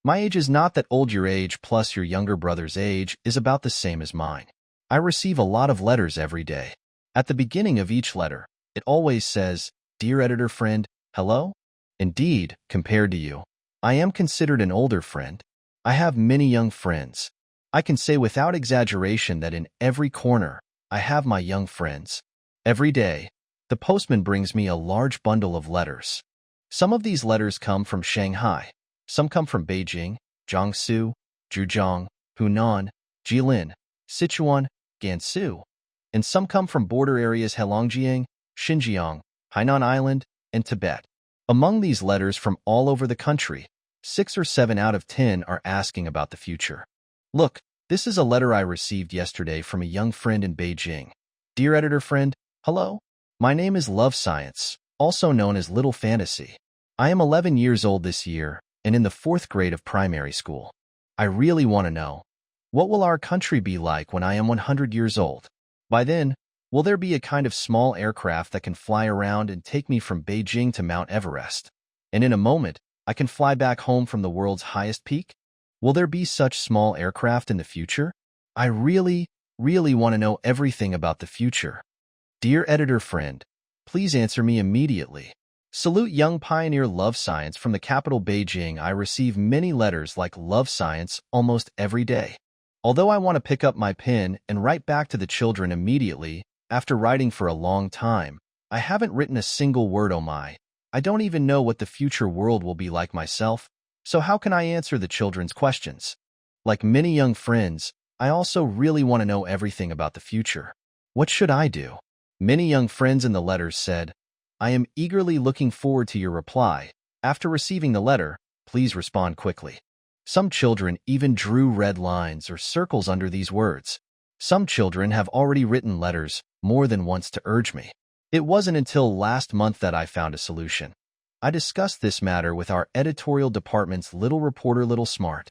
My age is not that old. Your age plus your younger brother's age is about the same as mine. I receive a lot of letters every day. At the beginning of each letter, it always says, "Dear editor friend, hello?" Indeed, compared to you, I am considered an older friend. I have many young friends. I can say without exaggeration that in every corner, I have my young friends. Every day, the postman brings me a large bundle of letters. Some of these letters come from Shanghai. Some come from Beijing, Jiangsu, Zhejiang, Hunan, Jilin, Sichuan, Gansu. And some come from border areas Heilongjiang, Xinjiang, Hainan Island, and Tibet. Among these letters from all over the country, 6 or 7 out of 10 are asking about the future. Look, this is a letter I received yesterday from a young friend in Beijing. Dear editor friend, hello? My name is Love Science, also known as Little Fantasy. I am 11 years old this year and in the 4th grade of primary school. I really want to know, what will our country be like when I am 100 years old? By then, will there be a kind of small aircraft that can fly around and take me from Beijing to Mount Everest? And in a moment, I can fly back home from the world's highest peak? Will there be such small aircraft in the future? I really want to know everything about the future. Dear editor friend, please answer me immediately. Salute young pioneer Love Science from the capital Beijing. I receive many letters like Love Science almost every day. Although I want to pick up my pen and write back to the children immediately, after writing for a long time, I haven't written a single word. Oh my, I don't even know what the future world will be like myself, so how can I answer the children's questions? Like many young friends, I also really want to know everything about the future. What should I do? Many young friends in the letters said, I am eagerly looking forward to your reply. After receiving the letter, please respond quickly. Some children even drew red lines or circles under these words. Some children have already written letters more than once to urge me. It wasn't until last month that I found a solution. I discussed this matter with our editorial department's little reporter Little Smart.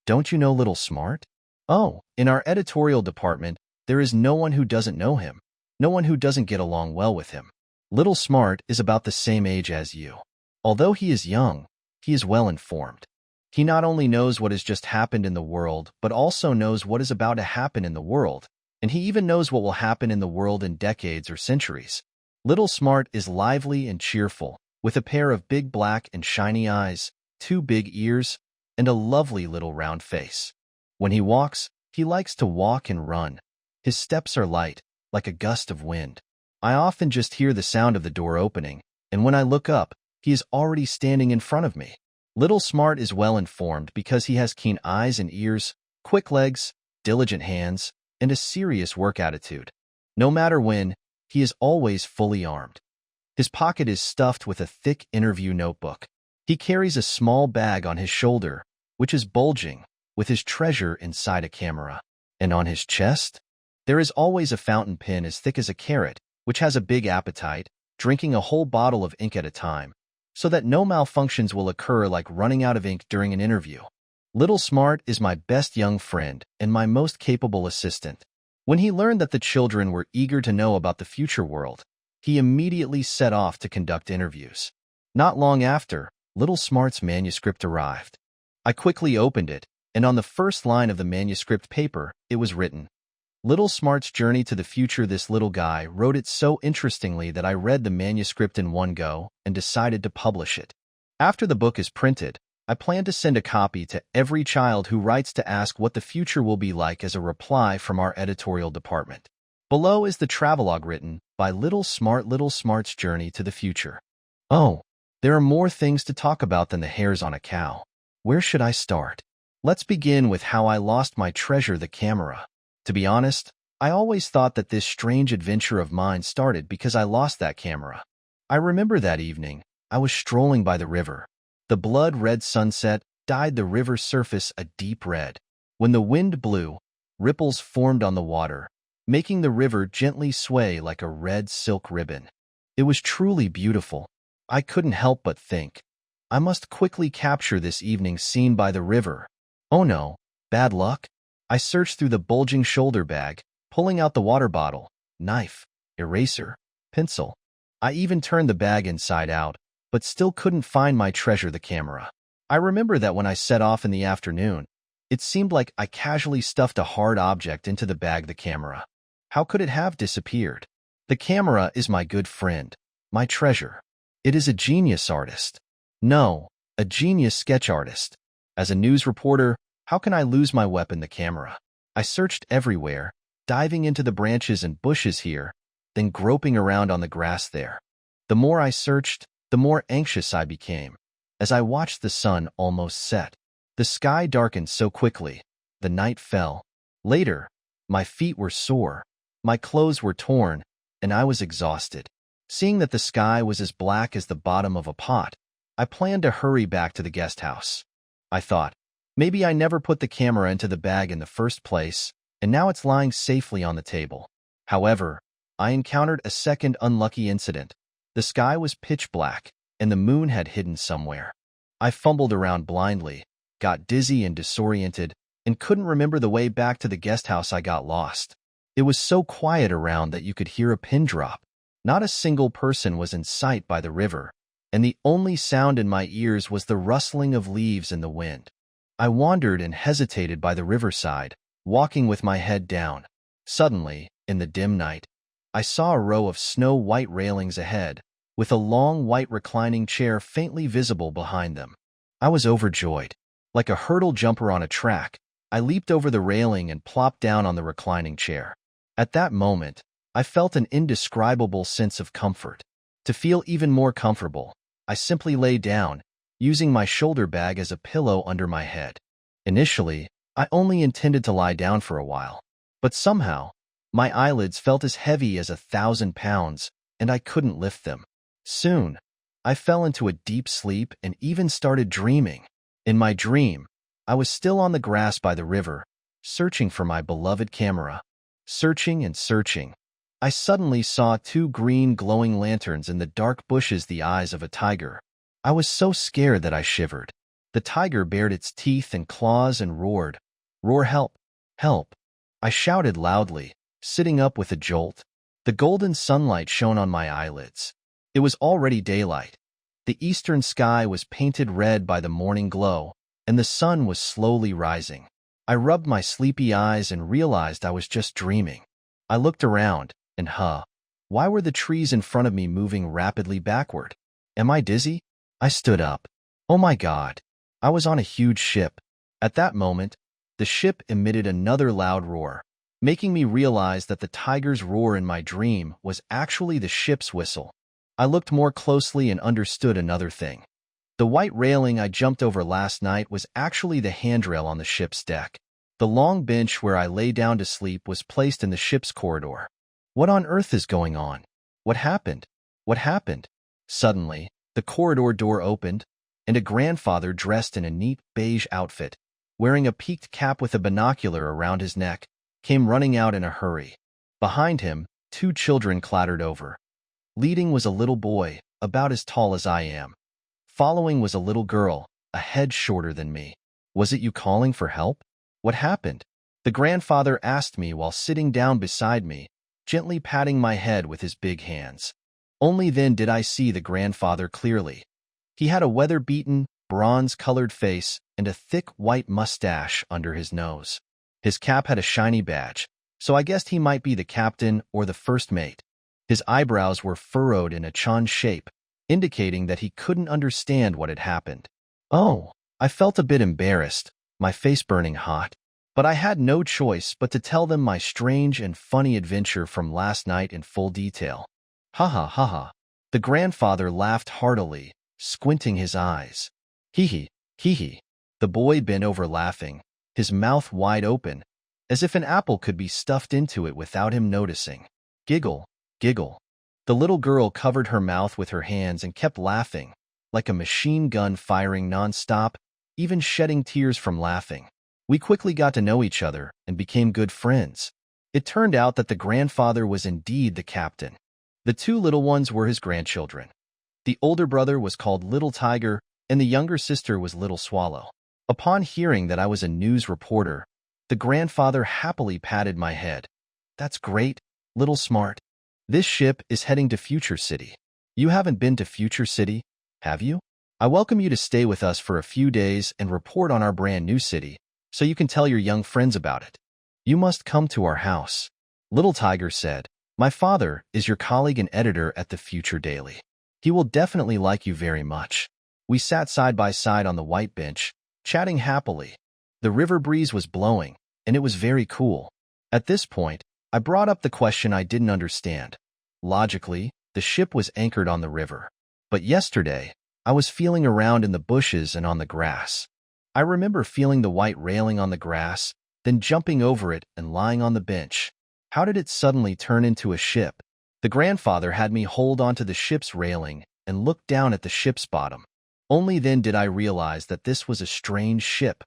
Don't you know Little Smart? Oh, in our editorial department, there is no one who doesn't know him, no one who doesn't get along well with him. Little Smart is about the same age as you. Although he is young, he is well informed. He not only knows what has just happened in the world, but also knows what is about to happen in the world, and he even knows what will happen in the world in decades or centuries. Little Smart is lively and cheerful, with a pair of big black and shiny eyes, 2 big ears, and a lovely little round face. When he walks, he likes to walk and run. His steps are light, like a gust of wind. I often just hear the sound of the door opening, and when I look up, he is already standing in front of me. Little Smart is well informed because he has keen eyes and ears, quick legs, diligent hands, and a serious work attitude. No matter when, he is always fully armed. His pocket is stuffed with a thick interview notebook. He carries a small bag on his shoulder, which is bulging, with his treasure inside a camera. And on his chest, there is always a fountain pen as thick as a carrot, which has a big appetite, drinking a whole bottle of ink at a time, so that no malfunctions will occur like running out of ink during an interview. Little Smart is my best young friend and my most capable assistant. When he learned that the children were eager to know about the future world, he immediately set off to conduct interviews. Not long after, Little Smart's manuscript arrived. I quickly opened it, and on the first line of the manuscript paper, it was written, Little Smart's Journey to the Future. This little guy wrote it so interestingly that I read the manuscript in one go and decided to publish it. After the book is printed, I plan to send a copy to every child who writes to ask what the future will be like as a reply from our editorial department. Below is the travelogue written by Little Smart's Journey to the Future. Oh, there are more things to talk about than the hairs on a cow. Where should I start? Let's begin with how I lost my treasure, the camera. To be honest, I always thought that this strange adventure of mine started because I lost that camera. I remember that evening, I was strolling by the river. The blood-red sunset dyed the river's surface a deep red. When the wind blew, ripples formed on the water, making the river gently sway like a red silk ribbon. It was truly beautiful. I couldn't help but think, I must quickly capture this evening scene by the river. Oh no, bad luck. I searched through the bulging shoulder bag, pulling out the water bottle, knife, eraser, pencil. I even turned the bag inside out, but still couldn't find my treasure, the camera. I remember that when I set off in the afternoon, it seemed like I casually stuffed a hard object into the bag, the camera. How could it have disappeared? The camera is my good friend, my treasure. It is a genius artist. No, a genius sketch artist. As a news reporter, how can I lose my weapon, the camera? I searched everywhere, diving into the branches and bushes here, then groping around on the grass there. The more I searched, the more anxious I became. As I watched the sun almost set, the sky darkened so quickly. The night fell. Later, my feet were sore, my clothes were torn, and I was exhausted. Seeing that the sky was as black as the bottom of a pot, I planned to hurry back to the guest house. I thought, maybe I never put the camera into the bag in the first place, and now it's lying safely on the table. However, I encountered a second unlucky incident. The sky was pitch black, and the moon had hidden somewhere. I fumbled around blindly, got dizzy and disoriented, and couldn't remember the way back to the guest house. I got lost. It was so quiet around that you could hear a pin drop. Not a single person was in sight by the river, and the only sound in my ears was the rustling of leaves in the wind. I wandered and hesitated by the riverside, walking with my head down. Suddenly, in the dim night, I saw a row of snow-white railings ahead, with a long white reclining chair faintly visible behind them. I was overjoyed. Like a hurdle jumper on a track, I leaped over the railing and plopped down on the reclining chair. At that moment, I felt an indescribable sense of comfort. To feel even more comfortable, I simply lay down, using my shoulder bag as a pillow under my head. Initially, I only intended to lie down for a while, but somehow, my eyelids felt as heavy as 1,000 pounds, and I couldn't lift them. Soon, I fell into a deep sleep and even started dreaming. In my dream, I was still on the grass by the river, searching for my beloved camera. Searching and searching, I suddenly saw 2 green glowing lanterns in the dark bushes, the eyes of a tiger. I was so scared that I shivered. The tiger bared its teeth and claws and roared. "Roar, help! Help!" I shouted loudly, sitting up with a jolt. The golden sunlight shone on my eyelids. It was already daylight. The eastern sky was painted red by the morning glow, and the sun was slowly rising. I rubbed my sleepy eyes and realized I was just dreaming. I looked around, and why were the trees in front of me moving rapidly backward? Am I dizzy? I stood up. Oh my God! I was on a huge ship. At that moment, the ship emitted another loud roar, making me realize that the tiger's roar in my dream was actually the ship's whistle. I looked more closely and understood another thing. The white railing I jumped over last night was actually the handrail on the ship's deck. The long bench where I lay down to sleep was placed in the ship's corridor. What on earth is going on? What happened? What happened? Suddenly, the corridor door opened, and a grandfather dressed in a neat beige outfit, wearing a peaked cap with a binocular around his neck, came running out in a hurry. Behind him, 2 children clattered over. Leading was a little boy, about as tall as I am. Following was a little girl, a head shorter than me. "Was it you calling for help? What happened?" The grandfather asked me while sitting down beside me, gently patting my head with his big hands. Only then did I see the grandfather clearly. He had a weather-beaten, bronze-colored face and a thick white mustache under his nose. His cap had a shiny badge, so I guessed he might be the captain or the first mate. His eyebrows were furrowed in a chan shape, indicating that he couldn't understand what had happened. Oh, I felt a bit embarrassed, my face burning hot, but I had no choice but to tell them my strange and funny adventure from last night in full detail. Ha ha ha ha. The grandfather laughed heartily, squinting his eyes. Hee hee. The boy bent over laughing, his mouth wide open, as if an apple could be stuffed into it without him noticing. Giggle, giggle. The little girl covered her mouth with her hands and kept laughing, like a machine gun firing non-stop, even shedding tears from laughing. We quickly got to know each other and became good friends. It turned out that the grandfather was indeed the captain. The 2 little ones were his grandchildren. The older brother was called Little Tiger, and the younger sister was Little Swallow. Upon hearing that I was a news reporter, the grandfather happily patted my head. "That's great, little smart. This ship is heading to Future City. You haven't been to Future City, have you?" I welcome you to stay with us for a few days and report on our brand new city, so you can tell your young friends about it. You must come to our house. Little Tiger said, my father is your colleague and editor at the Future Daily. He will definitely like you very much. We sat side by side on the white bench, chatting happily. The river breeze was blowing, and it was very cool. At this point, I brought up the question I didn't understand. Logically, the ship was anchored on the river. But yesterday, I was feeling around in the bushes and on the grass. I remember feeling the white railing on the grass, then jumping over it and lying on the bench. How did it suddenly turn into a ship? The grandfather had me hold onto the ship's railing and look down at the ship's bottom. Only then did I realize that this was a strange ship.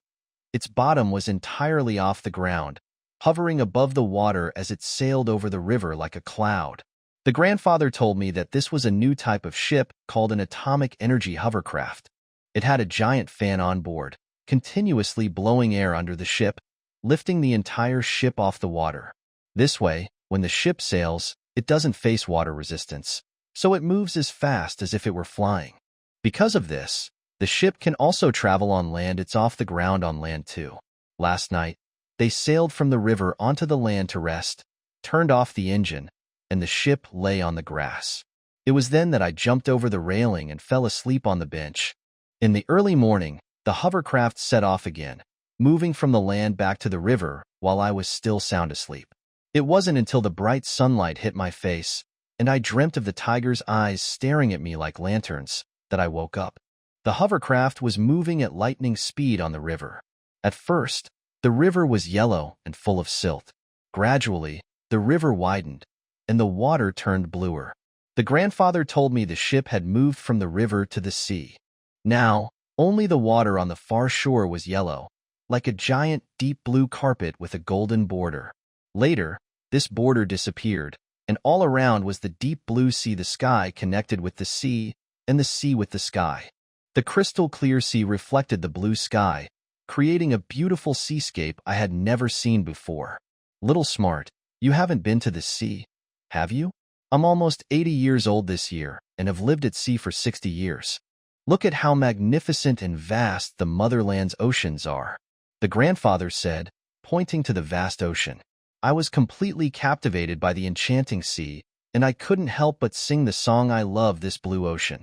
Its bottom was entirely off the ground, hovering above the water as it sailed over the river like a cloud. The grandfather told me that this was a new type of ship called an atomic energy hovercraft. It had a giant fan on board, continuously blowing air under the ship, lifting the entire ship off the water. This way, when the ship sails, it doesn't face water resistance, so it moves as fast as if it were flying. Because of this, the ship can also travel on land. It's off the ground on land too. Last night, they sailed from the river onto the land to rest, turned off the engine, and the ship lay on the grass. It was then that I jumped over the railing and fell asleep on the bench. In the early morning, the hovercraft set off again, moving from the land back to the river while I was still sound asleep. It wasn't until the bright sunlight hit my face, and I dreamt of the tiger's eyes staring at me like lanterns, that I woke up. The hovercraft was moving at lightning speed on the river. At first, the river was yellow and full of silt. Gradually, the river widened, and the water turned bluer. The grandfather told me the ship had moved from the river to the sea. Now, only the water on the far shore was yellow, like a giant deep blue carpet with a golden border. Later, this border disappeared, and all around was the deep blue sea. The sky connected with the sea, and the sea with the sky. The crystal clear sea reflected the blue sky, creating a beautiful seascape I had never seen before. Little Smart, you haven't been to the sea, have you? I'm almost 80 years old this year, and have lived at sea for 60 years. Look at how magnificent and vast the motherland's oceans are, the grandfather said, pointing to the vast ocean. I was completely captivated by the enchanting sea, and I couldn't help but sing the song I love this blue ocean.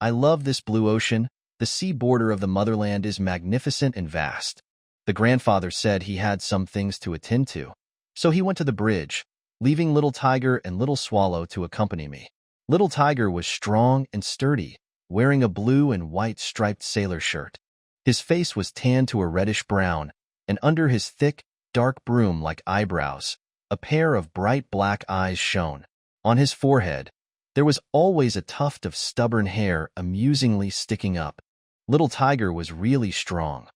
I love this blue ocean. The sea border of the motherland is magnificent and vast. The grandfather said he had some things to attend to, so he went to the bridge, leaving Little Tiger and Little Swallow to accompany me. Little Tiger was strong and sturdy, wearing a blue and white striped sailor shirt. His face was tanned to a reddish brown, and under his thick, dark broom-like eyebrows, a pair of bright black eyes shone. On his forehead, there was always a tuft of stubborn hair amusingly sticking up. Little Tiger was really strong.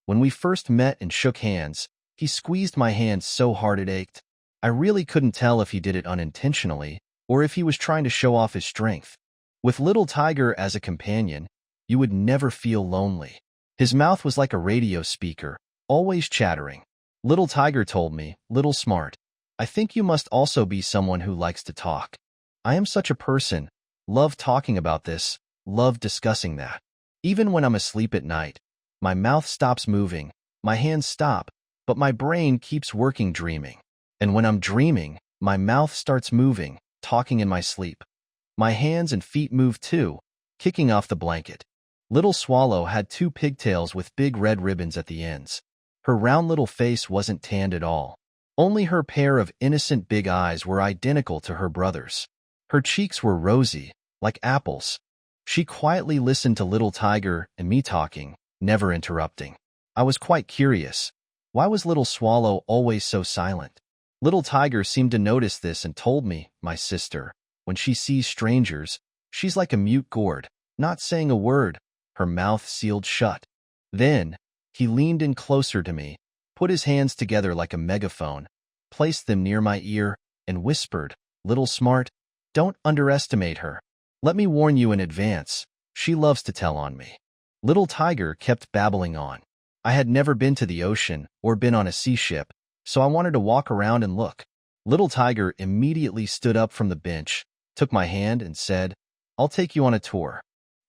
When we first met and shook hands, he squeezed my hand so hard it ached. I really couldn't tell if he did it unintentionally or if he was trying to show off his strength. With Little Tiger as a companion, you would never feel lonely. His mouth was like a radio speaker, always chattering. Little Tiger told me, Little Smart, I think you must also be someone who likes to talk. I am such a person, love talking about this, love discussing that. Even when I'm asleep at night, my mouth stops moving, my hands stop, but my brain keeps working dreaming. And when I'm dreaming, my mouth starts moving, talking in my sleep. My hands and feet move too, kicking off the blanket. Little Swallow had 2 pigtails with big red ribbons at the ends. Her round little face wasn't tanned at all. Only her pair of innocent big eyes were identical to her brother's. Her cheeks were rosy, like apples. She quietly listened to Little Tiger and me talking, never interrupting. I was quite curious. Why was Little Swallow always so silent? Little Tiger seemed to notice this and told me, my sister, when she sees strangers, she's like a mute gourd, not saying a word, her mouth sealed shut. Then, he leaned in closer to me, put his hands together like a megaphone, placed them near my ear, and whispered, Little Smart, don't underestimate her. Let me warn you in advance, she loves to tell on me. Little Tiger kept babbling on. I had never been to the ocean or been on a sea ship, so I wanted to walk around and look. Little Tiger immediately stood up from the bench, took my hand and said, I'll take you on a tour.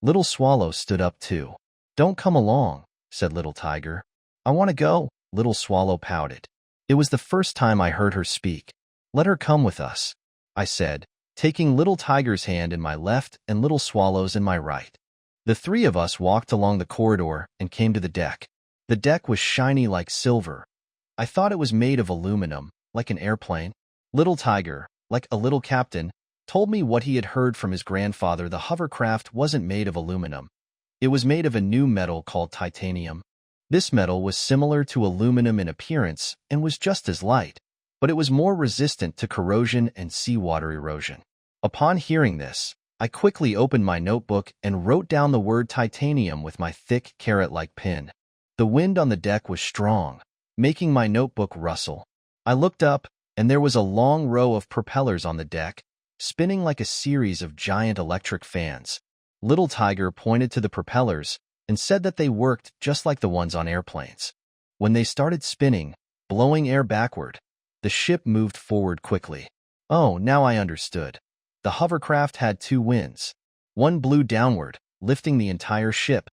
Little Swallow stood up too. Don't come along, said Little Tiger. I want to go, Little Swallow pouted. It was the first time I heard her speak. Let her come with us, I said, taking Little Tiger's hand in my left and Little Swallow's in my right. The three of us walked along the corridor and came to the deck. The deck was shiny like silver. I thought it was made of aluminum, like an airplane. Little Tiger, like a little captain, told me what he had heard from his grandfather. The hovercraft wasn't made of aluminum. It was made of a new metal called titanium. This metal was similar to aluminum in appearance and was just as light, but it was more resistant to corrosion and seawater erosion. Upon hearing this, I quickly opened my notebook and wrote down the word titanium with my thick carrot-like pen. The wind on the deck was strong, making my notebook rustle. I looked up, and there was a long row of propellers on the deck, spinning like a series of giant electric fans. Little Tiger pointed to the propellers and said that they worked just like the ones on airplanes. When they started spinning, blowing air backward, the ship moved forward quickly. Oh, now I understood. The hovercraft had two winds. One blew downward, lifting the entire ship.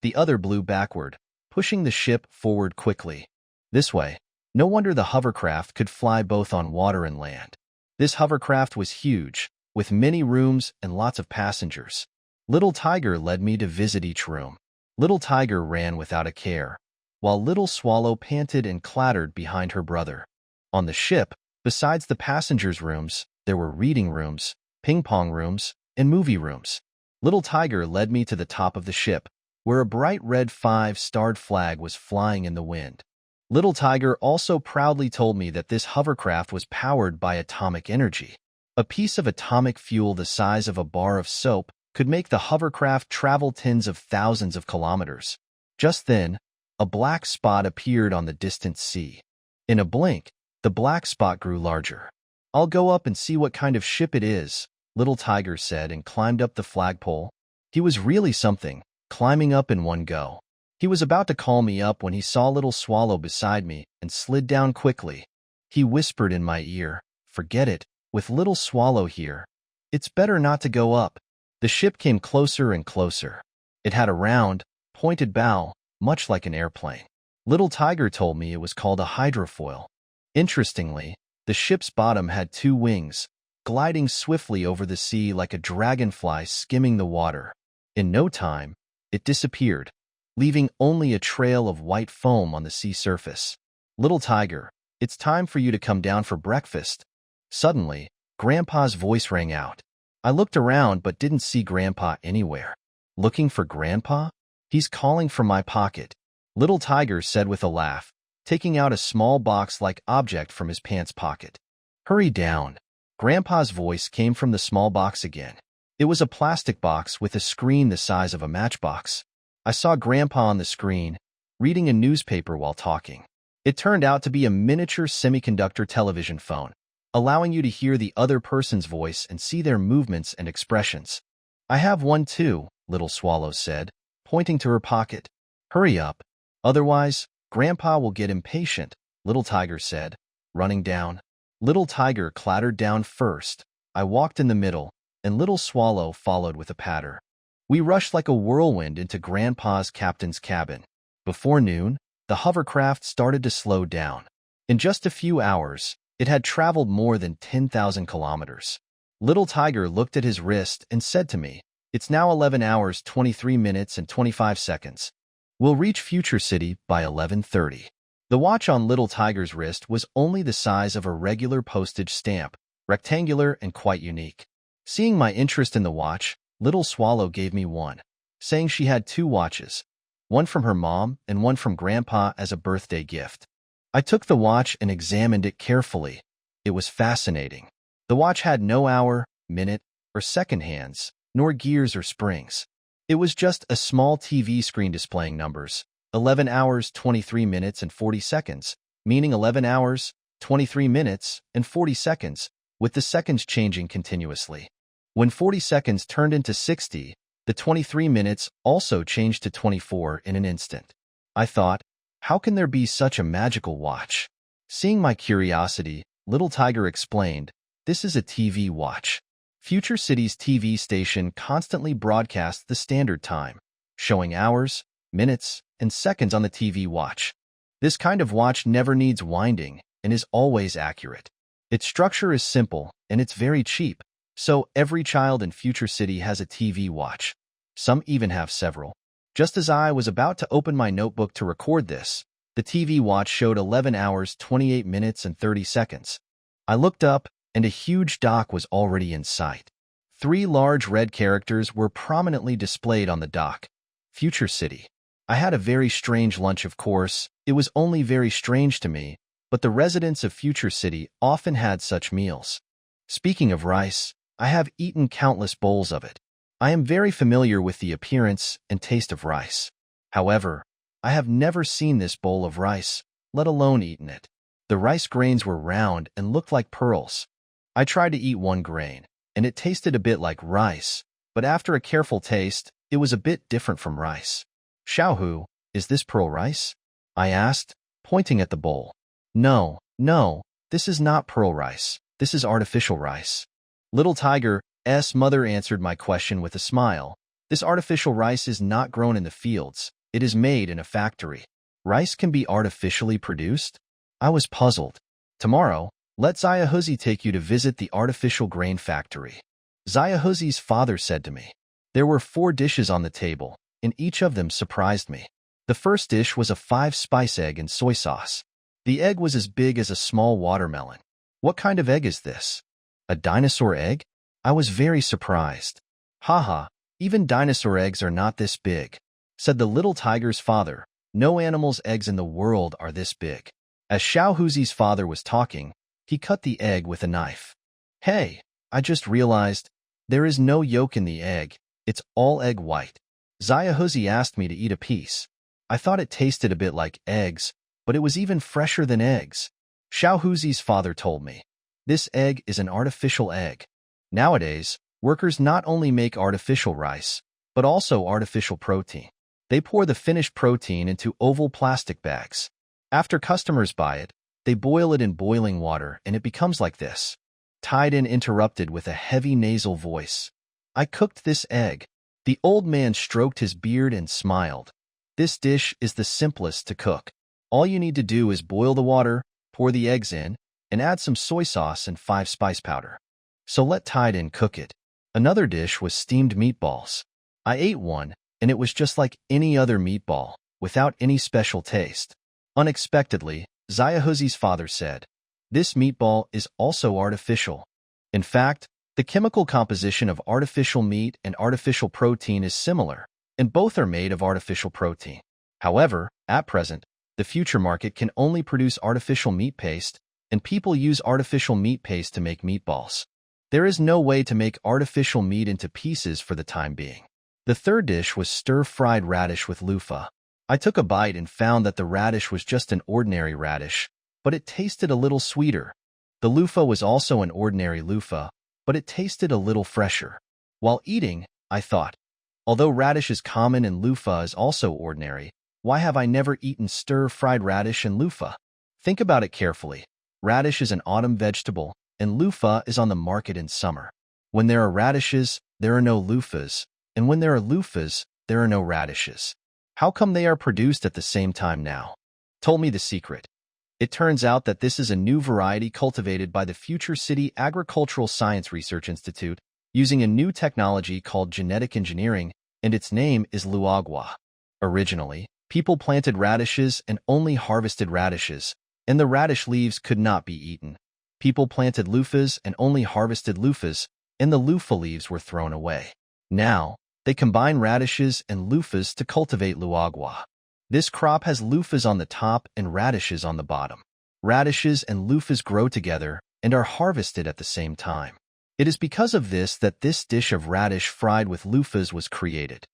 The other blew backward, pushing the ship forward quickly. This way, no wonder the hovercraft could fly both on water and land. This hovercraft was huge, with many rooms and lots of passengers. Little Tiger led me to visit each room. Little Tiger ran without a care, while Little Swallow panted and clattered behind her brother. On the ship, besides the passengers' rooms, there were reading rooms, ping-pong rooms, and movie rooms. Little Tiger led me to the top of the ship, where a bright red 5-starred flag was flying in the wind. Little Tiger also proudly told me that this hovercraft was powered by atomic energy. A piece of atomic fuel the size of a bar of soap could make the hovercraft travel tens of thousands of kilometers. Just then, a black spot appeared on the distant sea. In a blink, the black spot grew larger. I'll go up and see what kind of ship it is, Little Tiger said and climbed up the flagpole. He was really something, climbing up in one go. He was about to call me up when he saw Little Swallow beside me and slid down quickly. He whispered in my ear, "Forget it, with Little Swallow here. It's better not to go up." The ship came closer and closer. It had a round, pointed bow, much like an airplane. Little Tiger told me it was called a hydrofoil. Interestingly, the ship's bottom had two wings, gliding swiftly over the sea like a dragonfly skimming the water. In no time, it disappeared, leaving only a trail of white foam on the sea surface. "Little Tiger, it's time for you to come down for breakfast." Suddenly, Grandpa's voice rang out. I looked around but didn't see Grandpa anywhere. Looking for Grandpa? He's calling from my pocket, Little Tiger said with a laugh, taking out a small box-like object from his pants pocket. "Hurry down." Grandpa's voice came from the small box again. It was a plastic box with a screen the size of a matchbox. I saw Grandpa on the screen, reading a newspaper while talking. It turned out to be a miniature semiconductor television phone, allowing you to hear the other person's voice and see their movements and expressions. "I have one too," Little Swallow said, pointing to her pocket. "Hurry up. Otherwise, Grandpa will get impatient," Little Tiger said, running down. Little Tiger clattered down first. I walked in the middle, and Little Swallow followed with a patter. We rushed like a whirlwind into Grandpa's captain's cabin. Before noon, the hovercraft started to slow down. In just a few hours, it had traveled more than 10,000 kilometers. Little Tiger looked at his wrist and said to me, "It's now 11 hours, 23 minutes, and 25 seconds. We'll reach Future City by 11:30. The watch on Little Tiger's wrist was only the size of a regular postage stamp, rectangular and quite unique. Seeing my interest in the watch, Little Swallow gave me one, saying she had two watches, one from her mom and one from Grandpa as a birthday gift. I took the watch and examined it carefully. It was fascinating. The watch had no hour, minute, or second hands, nor gears or springs. It was just a small TV screen displaying numbers, 11 hours, 23 minutes, and 40 seconds, meaning 11 hours, 23 minutes, and 40 seconds, with the seconds changing continuously. When 40 seconds turned into 60, the 23 minutes also changed to 24 in an instant. I thought, how can there be such a magical watch? Seeing my curiosity, Little Tiger explained, "This is a TV watch. Future City's TV station constantly broadcasts the standard time, showing hours, minutes, and seconds on the TV watch. This kind of watch never needs winding and is always accurate. Its structure is simple and it's very cheap, so every child in Future City has a TV watch. Some even have several. Just as I was about to open my notebook to record this, the TV watch showed 11 hours, 28 minutes, and 30 seconds. I looked up, and a huge dock was already in sight. 3 large red characters were prominently displayed on the dock. Future City. I had a very strange lunch, of course. It was only very strange to me, but the residents of Future City often had such meals. Speaking of rice, I have eaten countless bowls of it. I am very familiar with the appearance and taste of rice. However, I have never seen this bowl of rice, let alone eaten it. The rice grains were round and looked like pearls. I tried to eat one grain, and it tasted a bit like rice, but after a careful taste, it was a bit different from rice. Xiaohu, is this pearl rice? I asked, pointing at the bowl. No, this is not pearl rice. This is artificial rice. Little Tiger's mother answered my question with a smile. This artificial rice is not grown in the fields. It is made in a factory. Rice can be artificially produced? I was puzzled. Tomorrow, let Xiaohuzi take you to visit the artificial grain factory. Xiaohuzi's father said to me. There were 4 dishes on the table, and each of them surprised me. The first dish was a 5-spice egg and soy sauce. The egg was as big as a small watermelon. What kind of egg is this? A dinosaur egg? I was very surprised. Haha, even dinosaur eggs are not this big, said the little tiger's father. No animal's eggs in the world are this big. As Xiaohuzi's father was talking, he cut the egg with a knife. Hey, I just realized, there is no yolk in the egg, it's all egg white. Xiaohuzi asked me to eat a piece. I thought it tasted a bit like eggs, but it was even fresher than eggs. Xiaohuzi's father told me. This egg is an artificial egg. Nowadays, workers not only make artificial rice, but also artificial protein. They pour the finished protein into oval plastic bags. After customers buy it, they boil it in boiling water and it becomes like this. Tiden interrupted with a heavy nasal voice. I cooked this egg. The old man stroked his beard and smiled. This dish is the simplest to cook. All you need to do is boil the water, pour the eggs in, and add some soy sauce and 5-spice powder. So let Tiden cook it. Another dish was steamed meatballs. I ate one, and it was just like any other meatball, without any special taste. Unexpectedly, Xiaohuzi's father said, this meatball is also artificial. In fact, the chemical composition of artificial meat and artificial protein is similar, and both are made of artificial protein. However, at present, the future market can only produce artificial meat paste, and people use artificial meat paste to make meatballs. There is no way to make artificial meat into pieces for the time being. The third dish was stir-fried radish with loofah. I took a bite and found that the radish was just an ordinary radish, but it tasted a little sweeter. The loofah was also an ordinary loofah, but it tasted a little fresher. While eating, I thought, although radish is common and loofah is also ordinary, why have I never eaten stir-fried radish and loofah? Think about it carefully. Radish is an autumn vegetable, and loofah is on the market in summer. When there are radishes, there are no loofahs, and when there are loofahs, there are no radishes. How come they are produced at the same time now? Told me the secret. It turns out that this is a new variety cultivated by the Future City Agricultural Science Research Institute using a new technology called genetic engineering, and its name is luagua. Originally, people planted radishes and only harvested radishes, and the radish leaves could not be eaten. People planted loofahs and only harvested loofahs, and the loofah leaves were thrown away. Now, they combine radishes and loofahs to cultivate luagua. This crop has loofahs on the top and radishes on the bottom. Radishes and loofahs grow together and are harvested at the same time. It is because of this that this dish of radish fried with loofahs was created.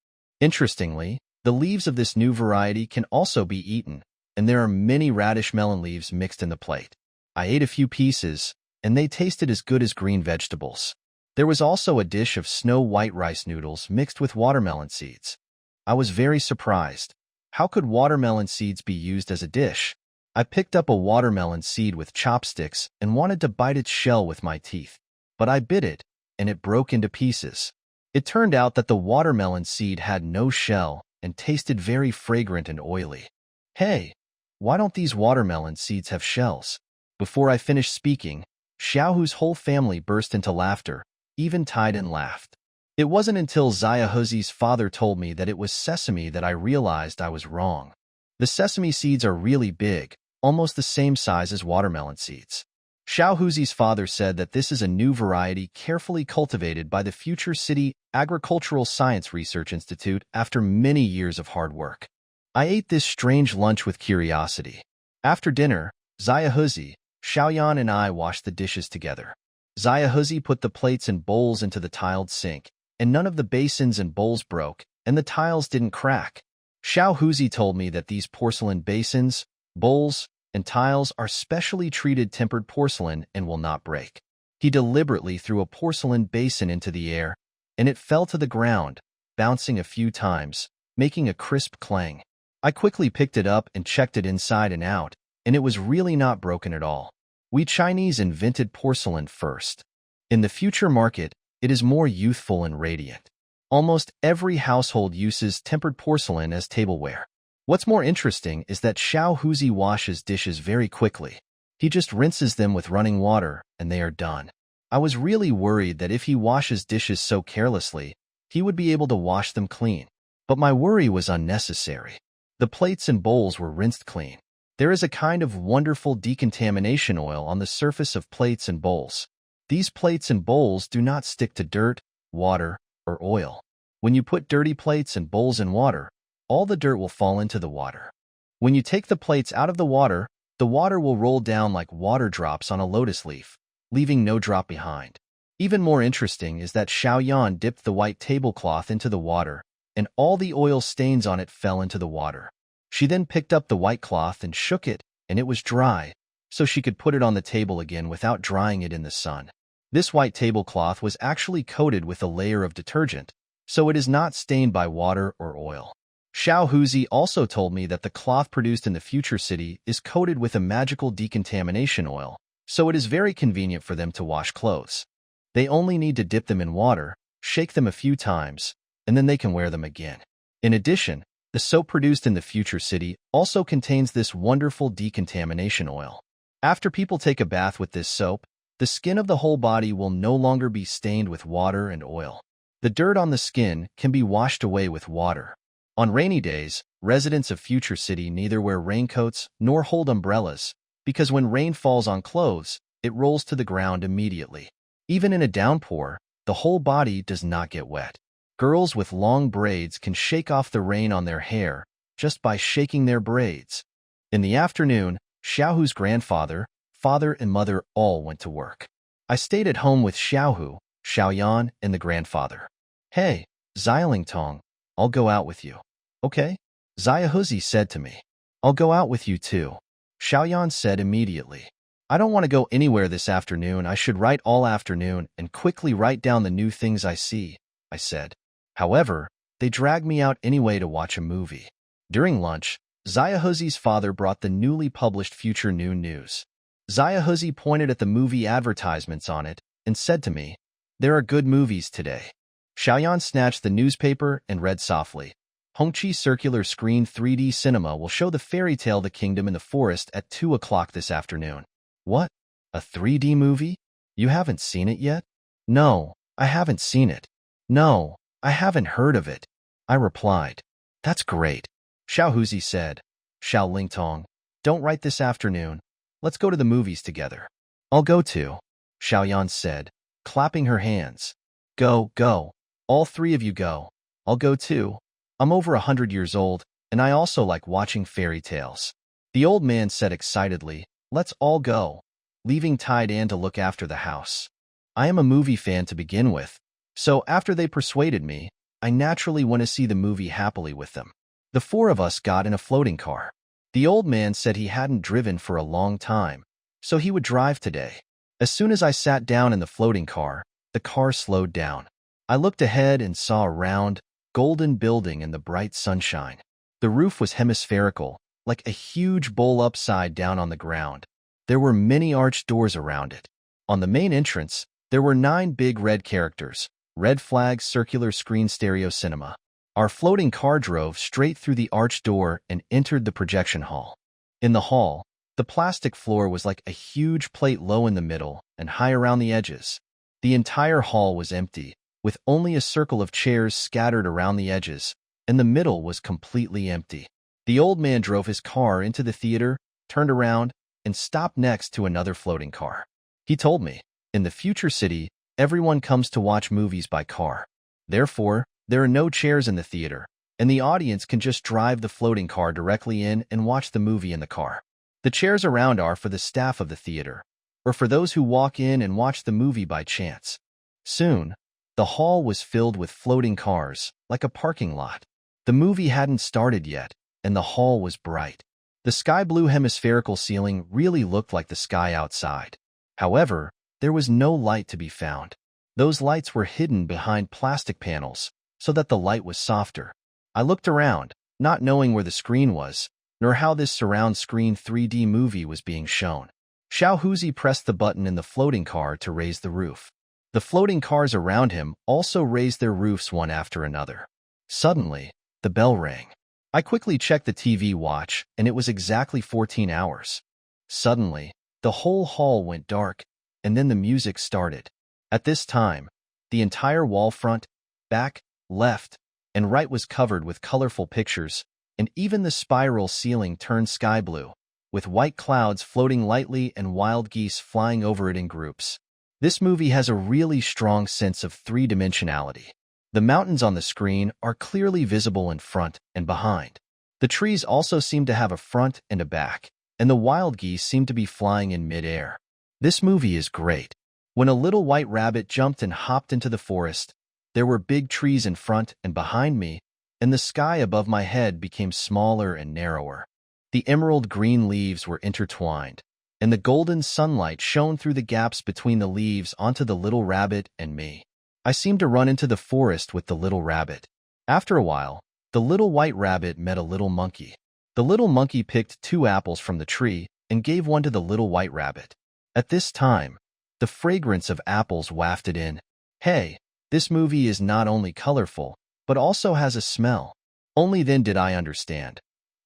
Interestingly, the leaves of this new variety can also be eaten, and there are many radish melon leaves mixed in the plate. I ate a few pieces, and they tasted as good as green vegetables. There was also a dish of snow-white rice noodles mixed with watermelon seeds. I was very surprised. How could watermelon seeds be used as a dish? I picked up a watermelon seed with chopsticks and wanted to bite its shell with my teeth. But I bit it, and it broke into pieces. It turned out that the watermelon seed had no shell and tasted very fragrant and oily. Hey, why don't these watermelon seeds have shells? Before I finished speaking, Xiaohu's whole family burst into laughter, even Taiden laughed. It wasn't until Xiaohuzi's father told me that it was sesame that I realized I was wrong. The sesame seeds are really big, almost the same size as watermelon seeds. Xiaohuzi's father said that this is a new variety carefully cultivated by the Future City Agricultural Science Research Institute after many years of hard work. I ate this strange lunch with curiosity. After dinner, Xiaohuzi, Xiaoyan and I washed the dishes together. Xiaohuzi put the plates and bowls into the tiled sink, and none of the basins and bowls broke, and the tiles didn't crack. Xiaohuzi told me that these porcelain basins, bowls, and tiles are specially treated tempered porcelain and will not break. He deliberately threw a porcelain basin into the air, and it fell to the ground, bouncing a few times, making a crisp clang. I quickly picked it up and checked it inside and out, and it was really not broken at all. We Chinese invented porcelain first. In the future market, it is more youthful and radiant. Almost every household uses tempered porcelain as tableware. What's more interesting is that Xiaohuzi washes dishes very quickly. He just rinses them with running water, and they are done. I was really worried that if he washes dishes so carelessly, he would be able to wash them clean. But my worry was unnecessary. The plates and bowls were rinsed clean. There is a kind of wonderful decontamination oil on the surface of plates and bowls. These plates and bowls do not stick to dirt, water, or oil. When you put dirty plates and bowls in water, all the dirt will fall into the water. When you take the plates out of the water will roll down like water drops on a lotus leaf, leaving no drop behind. Even more interesting is that Xiaoyan dipped the white tablecloth into the water, and all the oil stains on it fell into the water. She then picked up the white cloth and shook it, and it was dry, so she could put it on the table again without drying it in the sun. This white tablecloth was actually coated with a layer of detergent, so it is not stained by water or oil. Xiaohuzi also told me that the cloth produced in the future city is coated with a magical decontamination oil, so it is very convenient for them to wash clothes. They only need to dip them in water, shake them a few times, and then they can wear them again. In addition, the soap produced in the future city also contains this wonderful decontamination oil. After people take a bath with this soap, the skin of the whole body will no longer be stained with water and oil. The dirt on the skin can be washed away with water. On rainy days, residents of Future City neither wear raincoats nor hold umbrellas, because when rain falls on clothes, it rolls to the ground immediately. Even in a downpour, the whole body does not get wet. Girls with long braids can shake off the rain on their hair just by shaking their braids. In the afternoon, Xiaohu's grandfather, father, and mother all went to work. I stayed at home with Xiaohu, Xiaoyan, and the grandfather. Hey, Xiaolingtong, I'll go out with you. Okay? Xiaohuzi said to me. I'll go out with you too. Xiaoyan said immediately. I don't want to go anywhere this afternoon. I should write all afternoon and quickly write down the new things I see, I said. However, they dragged me out anyway to watch a movie. During lunch, Xiaohuzi's father brought the newly published Future Noon News. Xiaohuzi pointed at the movie advertisements on it and said to me, "There are good movies today." Xiaoyan snatched the newspaper and read softly. Hongqi Circular Screen 3D Cinema will show the fairy tale The Kingdom in the Forest at 2 o'clock this afternoon. What? A 3D movie? You haven't seen it yet? No, I haven't seen it. No, I haven't heard of it. I replied. That's great. Xiaohuzi said. Xiaolingtong, don't write this afternoon. Let's go to the movies together. I'll go too, Xiaoyan said, clapping her hands. Go, go. All three of you go. I'll go too. I'm over 100 years old, and I also like watching fairy tales. The old man said excitedly, let's all go, leaving Taidan to look after the house. I am a movie fan to begin with, so after they persuaded me, I naturally went to see the movie happily with them. The four of us got in a floating car. The old man said he hadn't driven for a long time, so he would drive today. As soon as I sat down in the floating car, the car slowed down. I looked ahead and saw a round, golden building in the bright sunshine. The roof was hemispherical, like a huge bowl upside down on the ground. There were many arched doors around it. On the main entrance, There were 9 big red characters, red flags, circular screen, stereo cinema. Our floating car drove straight through the arched door and entered the projection hall. In the hall, the plastic floor was like a huge plate, low in the middle and high around the edges. The entire hall was empty, with only a circle of chairs scattered around the edges, and the middle was completely empty. The old man drove his car into the theater, turned around, and stopped next to another floating car. He told me, in the future city, everyone comes to watch movies by car. Therefore, there are no chairs in the theater, and the audience can just drive the floating car directly in and watch the movie in the car. The chairs around are for the staff of the theater, or for those who walk in and watch the movie by chance. Soon, the hall was filled with floating cars, like a parking lot. The movie hadn't started yet, and the hall was bright. The sky-blue hemispherical ceiling really looked like the sky outside. However, there was no light to be found. Those lights were hidden behind plastic panels, so that the light was softer. I looked around, not knowing where the screen was, nor how this surround screen 3D movie was being shown. Xiao Huzi pressed the button in the floating car to raise the roof. The floating cars around him also raised their roofs one after another. Suddenly, the bell rang. I quickly checked the TV watch, and it was exactly 14 hours. Suddenly, the whole hall went dark, and then the music started. At this time, the entire wall front, back, left, and right was covered with colorful pictures, and even the spiral ceiling turned sky blue, with white clouds floating lightly and wild geese flying over it in groups. This movie has a really strong sense of three-dimensionality. The mountains on the screen are clearly visible in front and behind. The trees also seem to have a front and a back, and the wild geese seem to be flying in mid-air. This movie is great. When a little white rabbit jumped and hopped into the forest, there were big trees in front and behind me, and the sky above my head became smaller and narrower. The emerald green leaves were intertwined, and the golden sunlight shone through the gaps between the leaves onto the little rabbit and me. I seemed to run into the forest with the little rabbit. After a while, the little white rabbit met a little monkey. The little monkey picked 2 apples from the tree and gave one to the little white rabbit. At this time, the fragrance of apples wafted in. Hey, this movie is not only colorful, but also has a smell. Only then did I understand.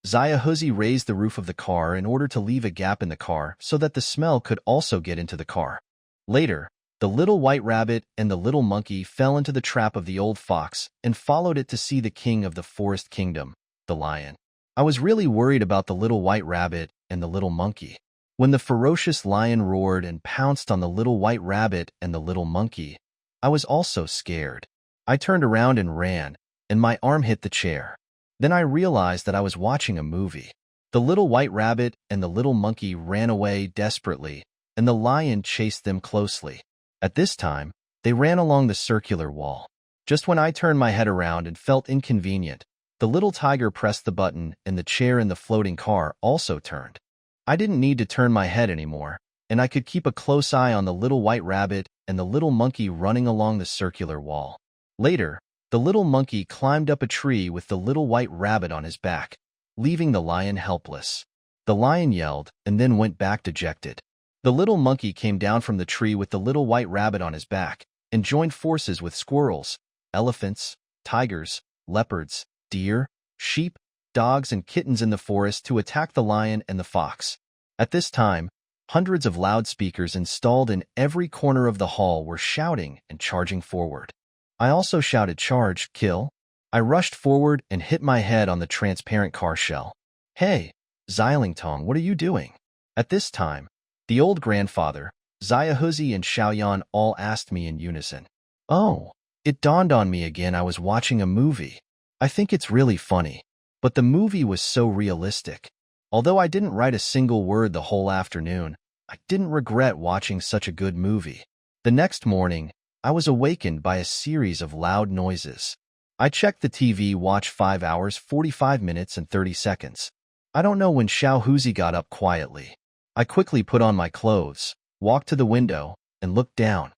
Xiao Huzi raised the roof of the car in order to leave a gap in the car so that the smell could also get into the car. Later, the little white rabbit and the little monkey fell into the trap of the old fox and followed it to see the king of the forest kingdom, the lion. I was really worried about the little white rabbit and the little monkey. When the ferocious lion roared and pounced on the little white rabbit and the little monkey, I was also scared. I turned around and ran, and my arm hit the chair. Then I realized that I was watching a movie. The little white rabbit and the little monkey ran away desperately, and the lion chased them closely. At this time, they ran along the circular wall. Just when I turned my head around and felt inconvenient, the little tiger pressed the button and the chair in the floating car also turned. I didn't need to turn my head anymore, and I could keep a close eye on the little white rabbit and the little monkey running along the circular wall. Later, the little monkey climbed up a tree with the little white rabbit on his back, leaving the lion helpless. The lion yelled and then went back dejected. The little monkey came down from the tree with the little white rabbit on his back and joined forces with squirrels, elephants, tigers, leopards, deer, sheep, dogs, and kittens in the forest to attack the lion and the fox. At this time, hundreds of loudspeakers installed in every corner of the hall were shouting and charging forward. I also shouted, "Charge, kill!" I rushed forward and hit my head on the transparent car shell. "Hey, Xilingtong, what are you doing?" At this time, the old grandfather, Xiao Huzi, and Xiaoyan all asked me in unison. Oh, it dawned on me again I was watching a movie. I think it's really funny. But the movie was so realistic. Although I didn't write a single word the whole afternoon, I didn't regret watching such a good movie. The next morning, I was awakened by a series of loud noises. I checked the TV watch 5 hours, 45 minutes, and 30 seconds. I don't know when Xiao Huzi got up quietly. I quickly put on my clothes, walked to the window, and looked down.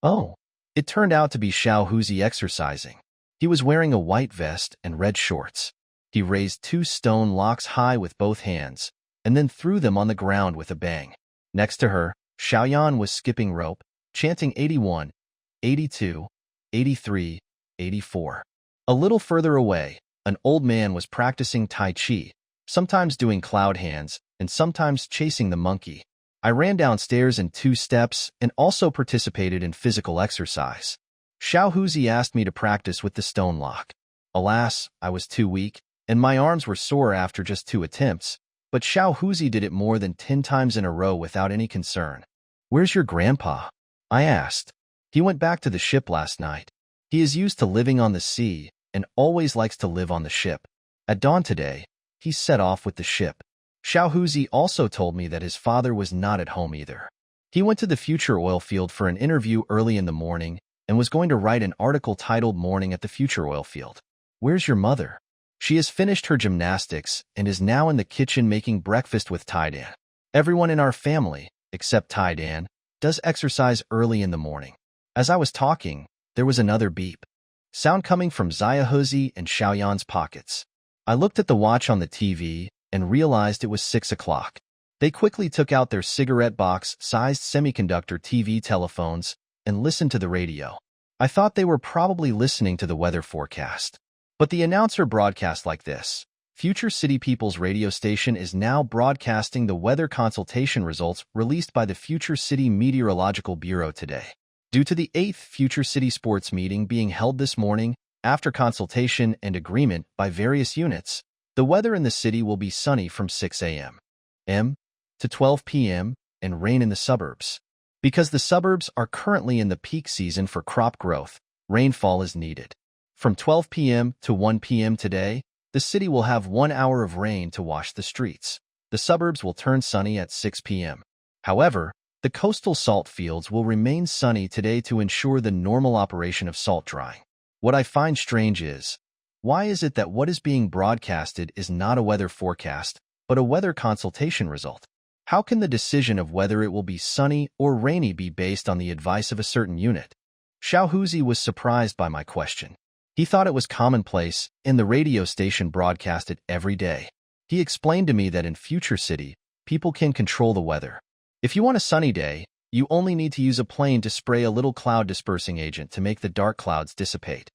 Oh, it turned out to be Xiao Huzi exercising. He was wearing a white vest and red shorts. He raised 2 stone blocks high with both hands, and then threw them on the ground with a bang. Next to her, Xiaoyan was skipping rope, chanting 81, 82, 83, 84. A little further away, an old man was practicing Tai Chi, sometimes doing cloud hands and sometimes chasing the monkey. I ran downstairs in 2 steps and also participated in physical exercise. Xiao Huzi asked me to practice with the stone lock. Alas, I was too weak, and my arms were sore after just 2 attempts, but Xiao Huzi did it more than 10 times in a row without any concern. "Where's your grandpa?" I asked. "He went back to the ship last night. He is used to living on the sea and always likes to live on the ship. At dawn today, he set off with the ship." Xiao Huzi also told me that his father was not at home either. He went to the Future Oil Field for an interview early in the morning and was going to write an article titled "Morning at the Future Oil Field." "Where's your mother?" "She has finished her gymnastics and is now in the kitchen making breakfast with Taidan. Everyone in our family, except Taidan, does exercise early in the morning." As I was talking, there was another beep. Sound coming from Xiaohuzi and Xiaoyan's pockets. I looked at the watch on the TV and realized it was 6 o'clock. They quickly took out their cigarette box-sized semiconductor TV telephones and listened to the radio. I thought they were probably listening to the weather forecast. But the announcer broadcast like this: "Future City People's radio station is now broadcasting the weather consultation results released by the Future City Meteorological Bureau today. Due to the 8th Future City Sports meeting being held this morning, after consultation and agreement by various units, the weather in the city will be sunny from 6 a.m. to 12 p.m. and rain in the suburbs. Because the suburbs are currently in the peak season for crop growth, rainfall is needed. From 12 p.m. to 1 p.m. today, the city will have 1 hour of rain to wash the streets. The suburbs will turn sunny at 6 p.m. However, the coastal salt fields will remain sunny today to ensure the normal operation of salt drying." What I find strange is, why is it that what is being broadcasted is not a weather forecast, but a weather consultation result? How can the decision of whether it will be sunny or rainy be based on the advice of a certain unit? Xiao Huzi was surprised by my question. He thought it was commonplace, and the radio station broadcast it every day. He explained to me that in Future City, people can control the weather. If you want a sunny day, you only need to use a plane to spray a little cloud dispersing agent to make the dark clouds dissipate.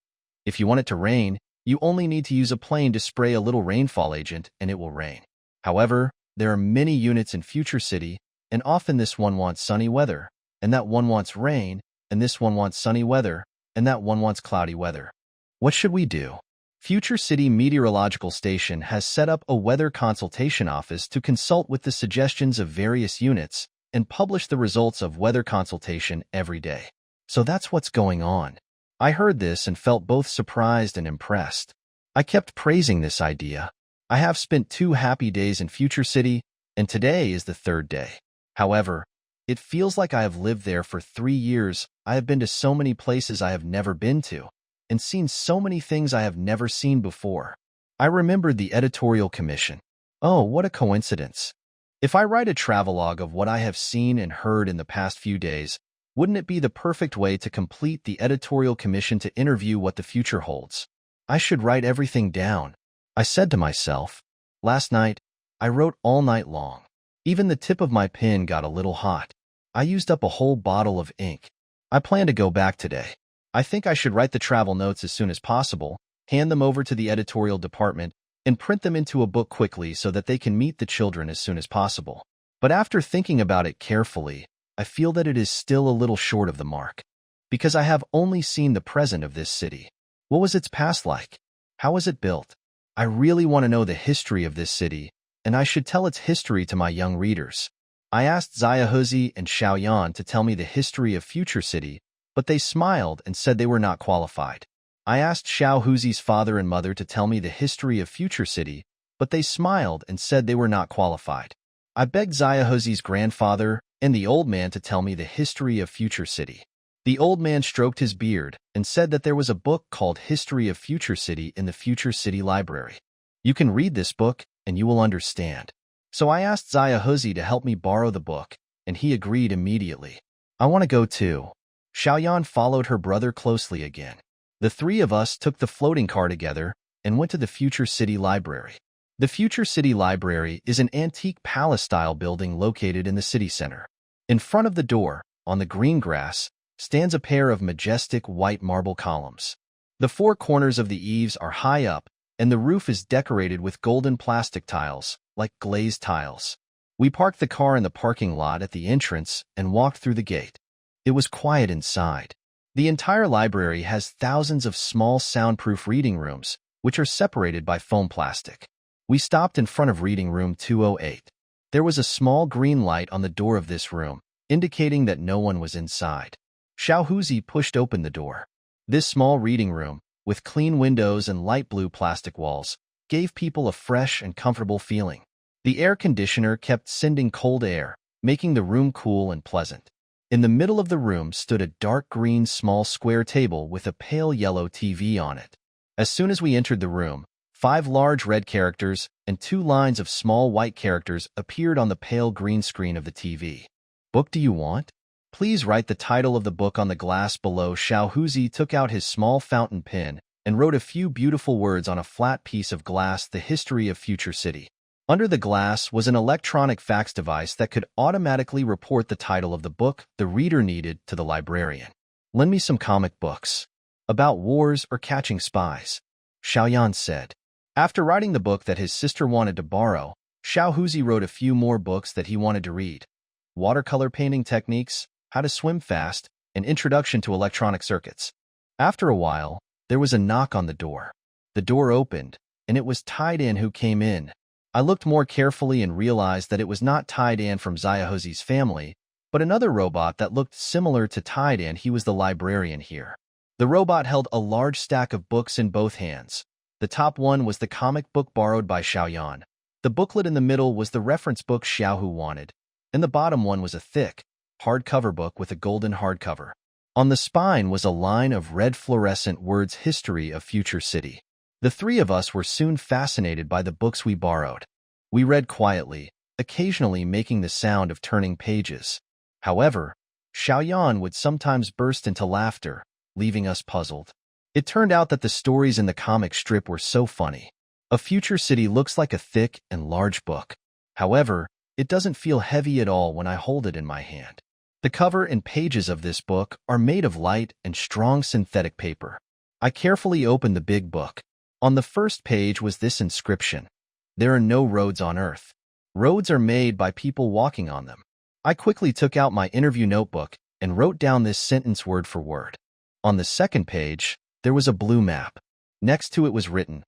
If you want it to rain, you only need to use a plane to spray a little rainfall agent and it will rain. However, there are many units in Future City, and often this one wants sunny weather, and that one wants rain, and this one wants sunny weather, and that one wants cloudy weather. What should we do? Future City Meteorological Station has set up a weather consultation office to consult with the suggestions of various units and publish the results of weather consultation every day. So that's what's going on. I heard this and felt both surprised and impressed. I kept praising this idea. I have spent 2 happy days in Future City, and today is the 3rd day. However, it feels like I have lived there for 3 years. I have been to so many places I have never been to, and seen so many things I have never seen before. I remembered the editorial commission. Oh, what a coincidence. If I write a travelogue of what I have seen and heard in the past few days, wouldn't it be the perfect way to complete the editorial commission to interview what the future holds? I should write everything down, I said to myself. Last night, I wrote all night long. Even the tip of my pen got a little hot. I used up a whole bottle of ink. I plan to go back today. I think I should write the travel notes as soon as possible, hand them over to the editorial department, and print them into a book quickly so that they can meet the children as soon as possible. But after thinking about it carefully, I feel that it is still a little short of the mark, because I have only seen the present of this city. What was its past like? How was it built? I really want to know the history of this city, and I should tell its history to my young readers. I asked Xiaohuzi and Xiaoyan to tell me the history of Future City, but they smiled and said they were not qualified. I asked Xiaohuzi's father and mother to tell me the history of Future City, but they smiled and said they were not qualified. I begged Xiaohuzi's grandfather and the old man to tell me the history of Future City. The old man stroked his beard and said that there was a book called History of Future City in the Future City Library. You can read this book and you will understand. So I asked Xiaohuzi to help me borrow the book, and he agreed immediately. I want to go too. Xiaoyan followed her brother closely again. The 3 of us took the floating car together and went to the Future City Library. The Future City Library is an antique palace-style building located in the city center. In front of the door, on the green grass, stands a pair of majestic white marble columns. The four corners of the eaves are high up, and the roof is decorated with golden plastic tiles, like glazed tiles. We parked the car in the parking lot at the entrance and walked through the gate. It was quiet inside. The entire library has thousands of small soundproof reading rooms, which are separated by foam plastic. We stopped in front of reading room 208. There was a small green light on the door of this room, indicating that no one was inside. Xiaohuzi pushed open the door. This small reading room, with clean windows and light blue plastic walls, gave people a fresh and comfortable feeling. The air conditioner kept sending cold air, making the room cool and pleasant. In the middle of the room stood a dark green small square table with a pale yellow TV on it. As soon as we entered the room, 5 large red characters and 2 lines of small white characters appeared on the pale green screen of the TV. "Book do you want? Please write the title of the book on the glass below." Xiaohuzi took out his small fountain pen and wrote a few beautiful words on a flat piece of glass, "The History of Future City." Under the glass was an electronic fax device that could automatically report the title of the book the reader needed to the librarian. "Lend me some comic books. About wars or catching spies," Xiaoyan said. After writing the book that his sister wanted to borrow, Xiaohuzi wrote a few more books that he wanted to read. Watercolor painting techniques, how to swim fast, an introduction to electronic circuits. After a while, there was a knock on the door. The door opened, and it was Taidan who came in. I looked more carefully and realized that it was not Taidan from Xiaohuzi's family, but another robot that looked similar to Taidan. He was the librarian here. The robot held a large stack of books in both hands. The top one was the comic book borrowed by Xiaoyan. The booklet in the middle was the reference book Xiaohu wanted, and the bottom one was a thick, hardcover book with a golden hardcover. On the spine was a line of red fluorescent words, "History of Future City." The three of us were soon fascinated by the books we borrowed. We read quietly, occasionally making the sound of turning pages. However, Xiaoyan would sometimes burst into laughter, leaving us puzzled. It turned out that the stories in the comic strip were so funny. A future city looks like a thick and large book. However, it doesn't feel heavy at all when I hold it in my hand. The cover and pages of this book are made of light and strong synthetic paper. I carefully opened the big book. On the first page was this inscription: "There are no roads on Earth. Roads are made by people walking on them." I quickly took out my interview notebook and wrote down this sentence word for word. On the second page, there was a blue map. Next to it was written,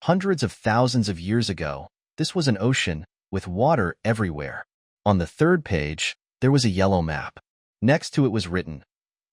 "Hundreds of thousands of years ago, this was an ocean with water everywhere." On the third page, there was a yellow map. Next to it was written,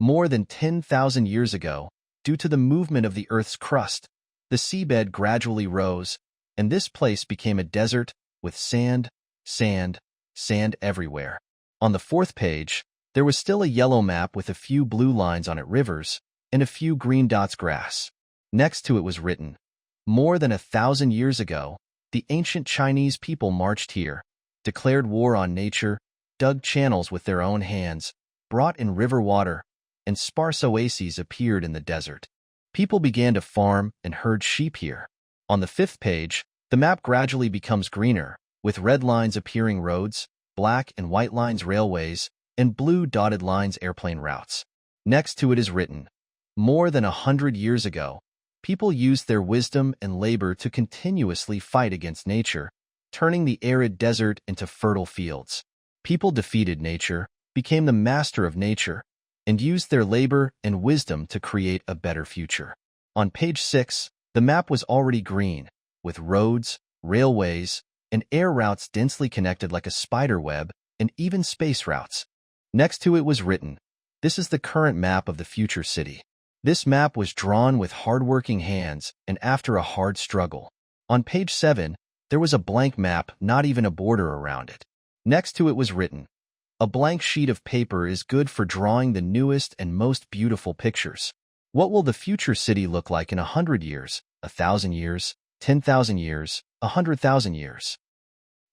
"More than 10,000 years ago, due to the movement of the Earth's crust, the seabed gradually rose, and this place became a desert with sand, sand, sand everywhere." On the fourth page, there was still a yellow map with a few blue lines on it, rivers, and a few green dots, grass. Next to it was written, "More than 1,000 years ago, the ancient Chinese people marched here, declared war on nature, dug channels with their own hands, brought in river water, and sparse oases appeared in the desert. People began to farm and herd sheep here." On the fifth page, the map gradually becomes greener, with red lines appearing roads, black and white lines railways, and blue dotted lines airplane routes. Next to it is written, "More than 100 years ago, people used their wisdom and labor to continuously fight against nature, turning the arid desert into fertile fields. People defeated nature, became the master of nature, and used their labor and wisdom to create a better future." On page 6, the map was already green, with roads, railways, and air routes densely connected like a spider web, and even space routes. Next to it was written, "This is the current map of the future city." This map was drawn with hard-working hands and after a hard struggle. On page 7, there was a blank map, not even a border around it. Next to it was written, "A blank sheet of paper is good for drawing the newest and most beautiful pictures. What will the future city look like in 100 years, 1,000 years, 10,000 years, 100,000 years?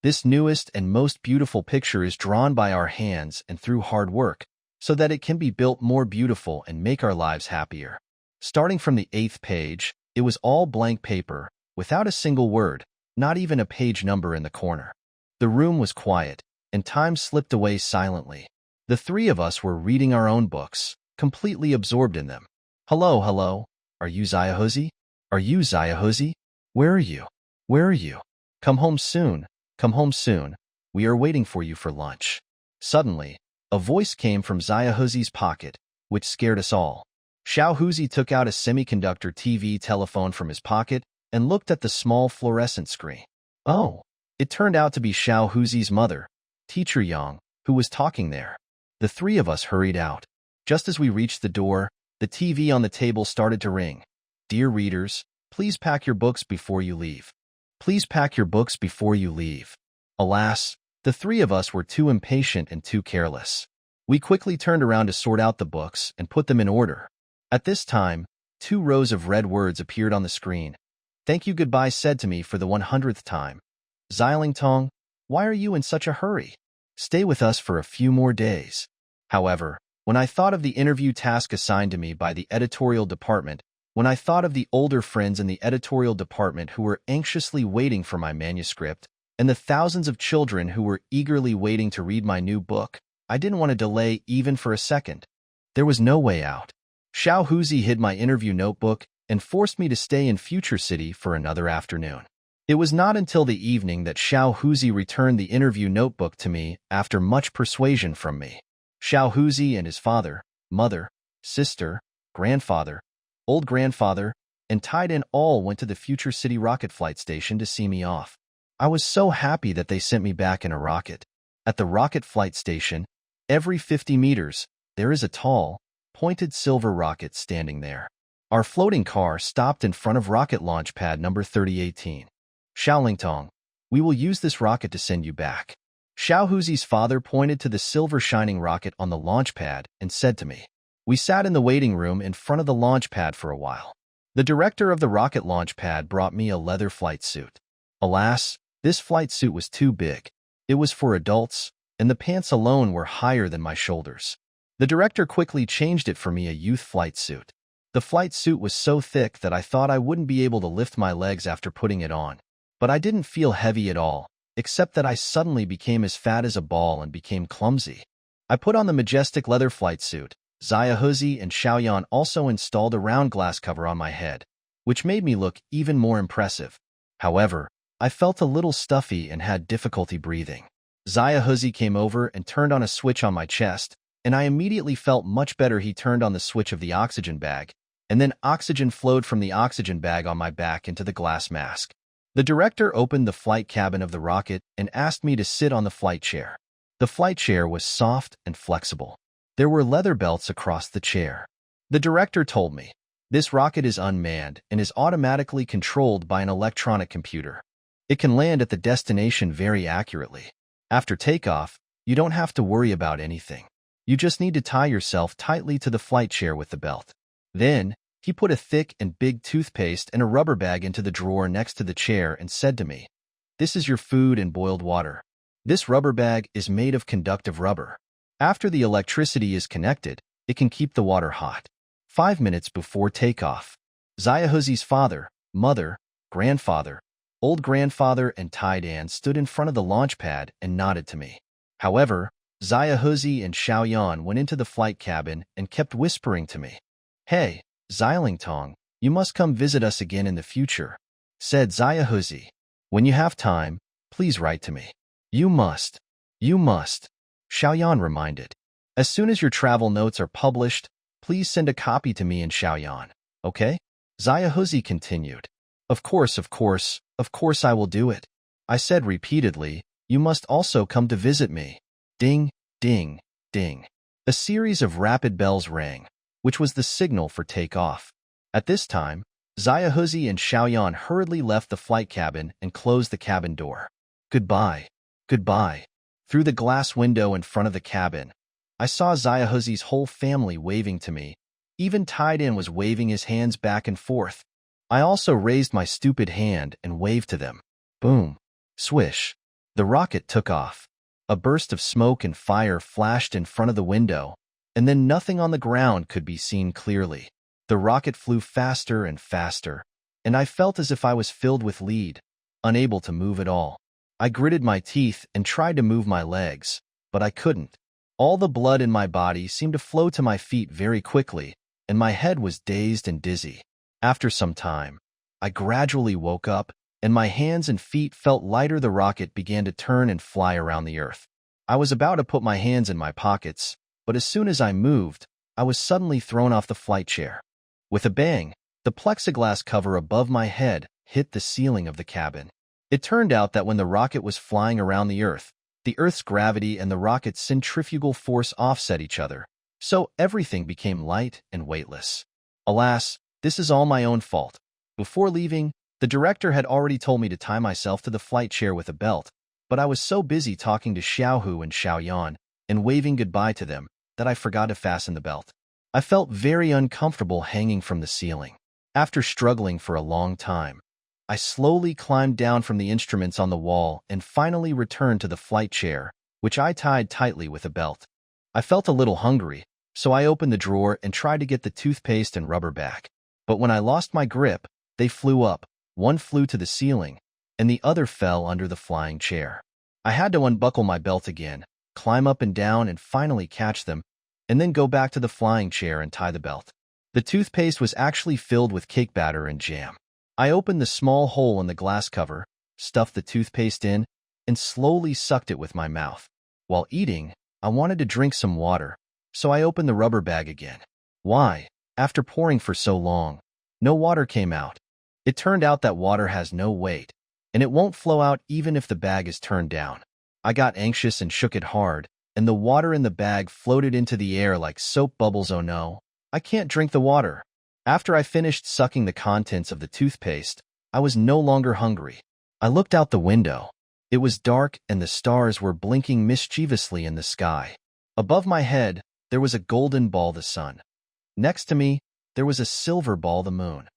This newest and most beautiful picture is drawn by our hands and through hard work, so that it can be built more beautiful and make our lives happier." Starting from the 8th page, it was all blank paper, without a single word, not even a page number in the corner. The room was quiet, and time slipped away silently. The three of us were reading our own books, completely absorbed in them. Hello, hello. Are you Xiaohuzi? Are you Xiaohuzi? Where are you? Where are you? Come home soon. Come home soon. We are waiting for you for lunch. Suddenly, a voice came from Xiaohuzi's pocket, which scared us all. Xiaohuzi took out a semiconductor TV telephone from his pocket and looked at the small fluorescent screen. Oh, it turned out to be Xiaohuzi's mother, Teacher Yang, who was talking there. The three of us hurried out. Just as we reached the door, the TV on the table started to ring. Dear readers, please pack your books before you leave. Please pack your books before you leave. Alas, the three of us were too impatient and too careless. We quickly turned around to sort out the books and put them in order. At this time, 2 rows of red words appeared on the screen. Thank you goodbye said to me for the 100th time. Xiaolingtong, why are you in such a hurry? Stay with us for a few more days. However, when I thought of the interview task assigned to me by the editorial department, when I thought of the older friends in the editorial department who were anxiously waiting for my manuscript, and the thousands of children who were eagerly waiting to read my new book, I didn't want to delay even for a second. There was no way out. Xiaohuzi hid my interview notebook and forced me to stay in Future City for another afternoon. It was not until the evening that Xiaohuzi returned the interview notebook to me after much persuasion from me. Xiaohuzi and his father, mother, sister, grandfather, old grandfather, and Taiden all went to the Future City rocket flight station to see me off. I was so happy that they sent me back in a rocket. At the rocket flight station, every 50 meters, there is a tall, pointed silver rocket standing there. Our floating car stopped in front of rocket launch pad number 3018. Xiaolingtong, we will use this rocket to send you back. Xiaohuzi's father pointed to the silver shining rocket on the launch pad and said to me. We sat in the waiting room in front of the launch pad for a while. The director of the rocket launch pad brought me a leather flight suit. Alas, this flight suit was too big. It was for adults, and the pants alone were higher than my shoulders. The director quickly changed it for me a youth flight suit. The flight suit was so thick that I thought I wouldn't be able to lift my legs after putting it on. But I didn't feel heavy at all, except that I suddenly became as fat as a ball and became clumsy. I put on the majestic leather flight suit. Xiaohuzi and Xiaoyan also installed a round glass cover on my head, which made me look even more impressive. However, I felt a little stuffy and had difficulty breathing. Xiaohuzi came over and turned on a switch on my chest, and I immediately felt much better. He turned on the switch of the oxygen bag, and then oxygen flowed from the oxygen bag on my back into the glass mask. The director opened the flight cabin of the rocket and asked me to sit on the flight chair. The flight chair was soft and flexible. There were leather belts across the chair. The director told me, this rocket is unmanned and is automatically controlled by an electronic computer. It can land at the destination very accurately. After takeoff, you don't have to worry about anything. You just need to tie yourself tightly to the flight chair with the belt. Then, he put a thick and big toothpaste and a rubber bag into the drawer next to the chair and said to me, this is your food and boiled water. This rubber bag is made of conductive rubber. After the electricity is connected, it can keep the water hot. 5 minutes before takeoff, Xiaohuzi's father, mother, grandfather, old grandfather, and Taidan stood in front of the launch pad and nodded to me. However, Xiaohuzi and Xiaoyan went into the flight cabin and kept whispering to me. Hey, Xiaolingtong, you must come visit us again in the future, said Xiaohuzi. When you have time, please write to me. You must. You must. Xiaoyan reminded. As soon as your travel notes are published, please send a copy to me and Xiaoyan, okay? Xiaohuzi continued. Of course I will do it. I said repeatedly, you must also come to visit me. Ding, ding, ding. A series of rapid bells rang, which was the signal for takeoff. At this time, Xiaohuzi and Xiaoyan hurriedly left the flight cabin and closed the cabin door. Goodbye. Goodbye. Through the glass window in front of the cabin, I saw Xiaohuzi's whole family waving to me. Even Taidan was waving his hands back and forth. I also raised my stupid hand and waved to them. Boom. Swish. The rocket took off. A burst of smoke and fire flashed in front of the window, and then nothing on the ground could be seen clearly. The rocket flew faster and faster, and I felt as if I was filled with lead, unable to move at all. I gritted my teeth and tried to move my legs, but I couldn't. All the blood in my body seemed to flow to my feet very quickly, and my head was dazed and dizzy. After some time, I gradually woke up, and my hands and feet felt lighter. The rocket began to turn and fly around the Earth. I was about to put my hands in my pockets, but as soon as I moved, I was suddenly thrown off the flight chair. With a bang, the plexiglass cover above my head hit the ceiling of the cabin. It turned out that when the rocket was flying around the Earth's gravity and the rocket's centrifugal force offset each other, so everything became light and weightless. Alas, this is all my own fault. Before leaving, the director had already told me to tie myself to the flight chair with a belt, but I was so busy talking to Xiaohu and Xiaoyan and waving goodbye to them that I forgot to fasten the belt. I felt very uncomfortable hanging from the ceiling. After struggling for a long time, I slowly climbed down from the instruments on the wall and finally returned to the flight chair, which I tied tightly with a belt. I felt a little hungry, so I opened the drawer and tried to get the toothpaste and rubber back. But when I lost my grip, they flew up. One flew to the ceiling, and the other fell under the flying chair. I had to unbuckle my belt again, climb up and down and finally catch them, and then go back to the flying chair and tie the belt. The toothpaste was actually filled with cake batter and jam. I opened the small hole in the glass cover, stuffed the toothpaste in, and slowly sucked it with my mouth. While eating, I wanted to drink some water, so I opened the rubber bag again. Why, after pouring for so long, no water came out? It turned out that water has no weight, and it won't flow out even if the bag is turned down. I got anxious and shook it hard, and the water in the bag floated into the air like soap bubbles. Oh no, I can't drink the water. After I finished sucking the contents of the toothpaste, I was no longer hungry. I looked out the window. It was dark and the stars were blinking mischievously in the sky. Above my head, there was a golden ball, the sun. Next to me, there was a silver ball, the moon.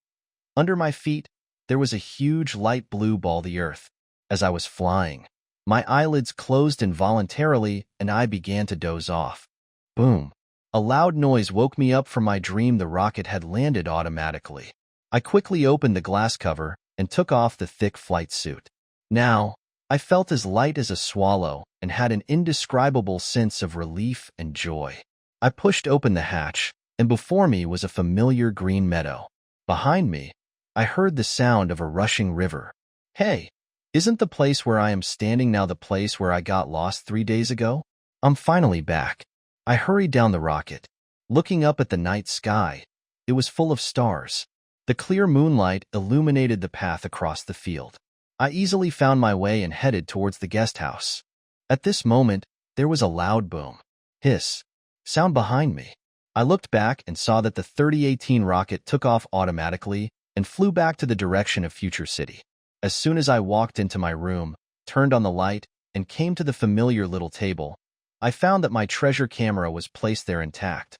Under my feet, there was a huge light blue ball, the Earth. As I was flying, my eyelids closed involuntarily and I began to doze off. Boom! A loud noise woke me up from my dream. The rocket had landed automatically. I quickly opened the glass cover and took off the thick flight suit. Now, I felt as light as a swallow and had an indescribable sense of relief and joy. I pushed open the hatch, and before me was a familiar green meadow. Behind me, I heard the sound of a rushing river. Hey, isn't the place where I am standing now the place where I got lost 3 days ago? I'm finally back. I hurried down the rocket. Looking up at the night sky, it was full of stars. The clear moonlight illuminated the path across the field. I easily found my way and headed towards the guest house. At this moment, there was a loud boom, hiss, sound behind me. I looked back and saw that the 3018 rocket took off automatically and flew back to the direction of Future City. As soon as I walked into my room, turned on the light, and came to the familiar little table, I found that my treasure camera was placed there intact.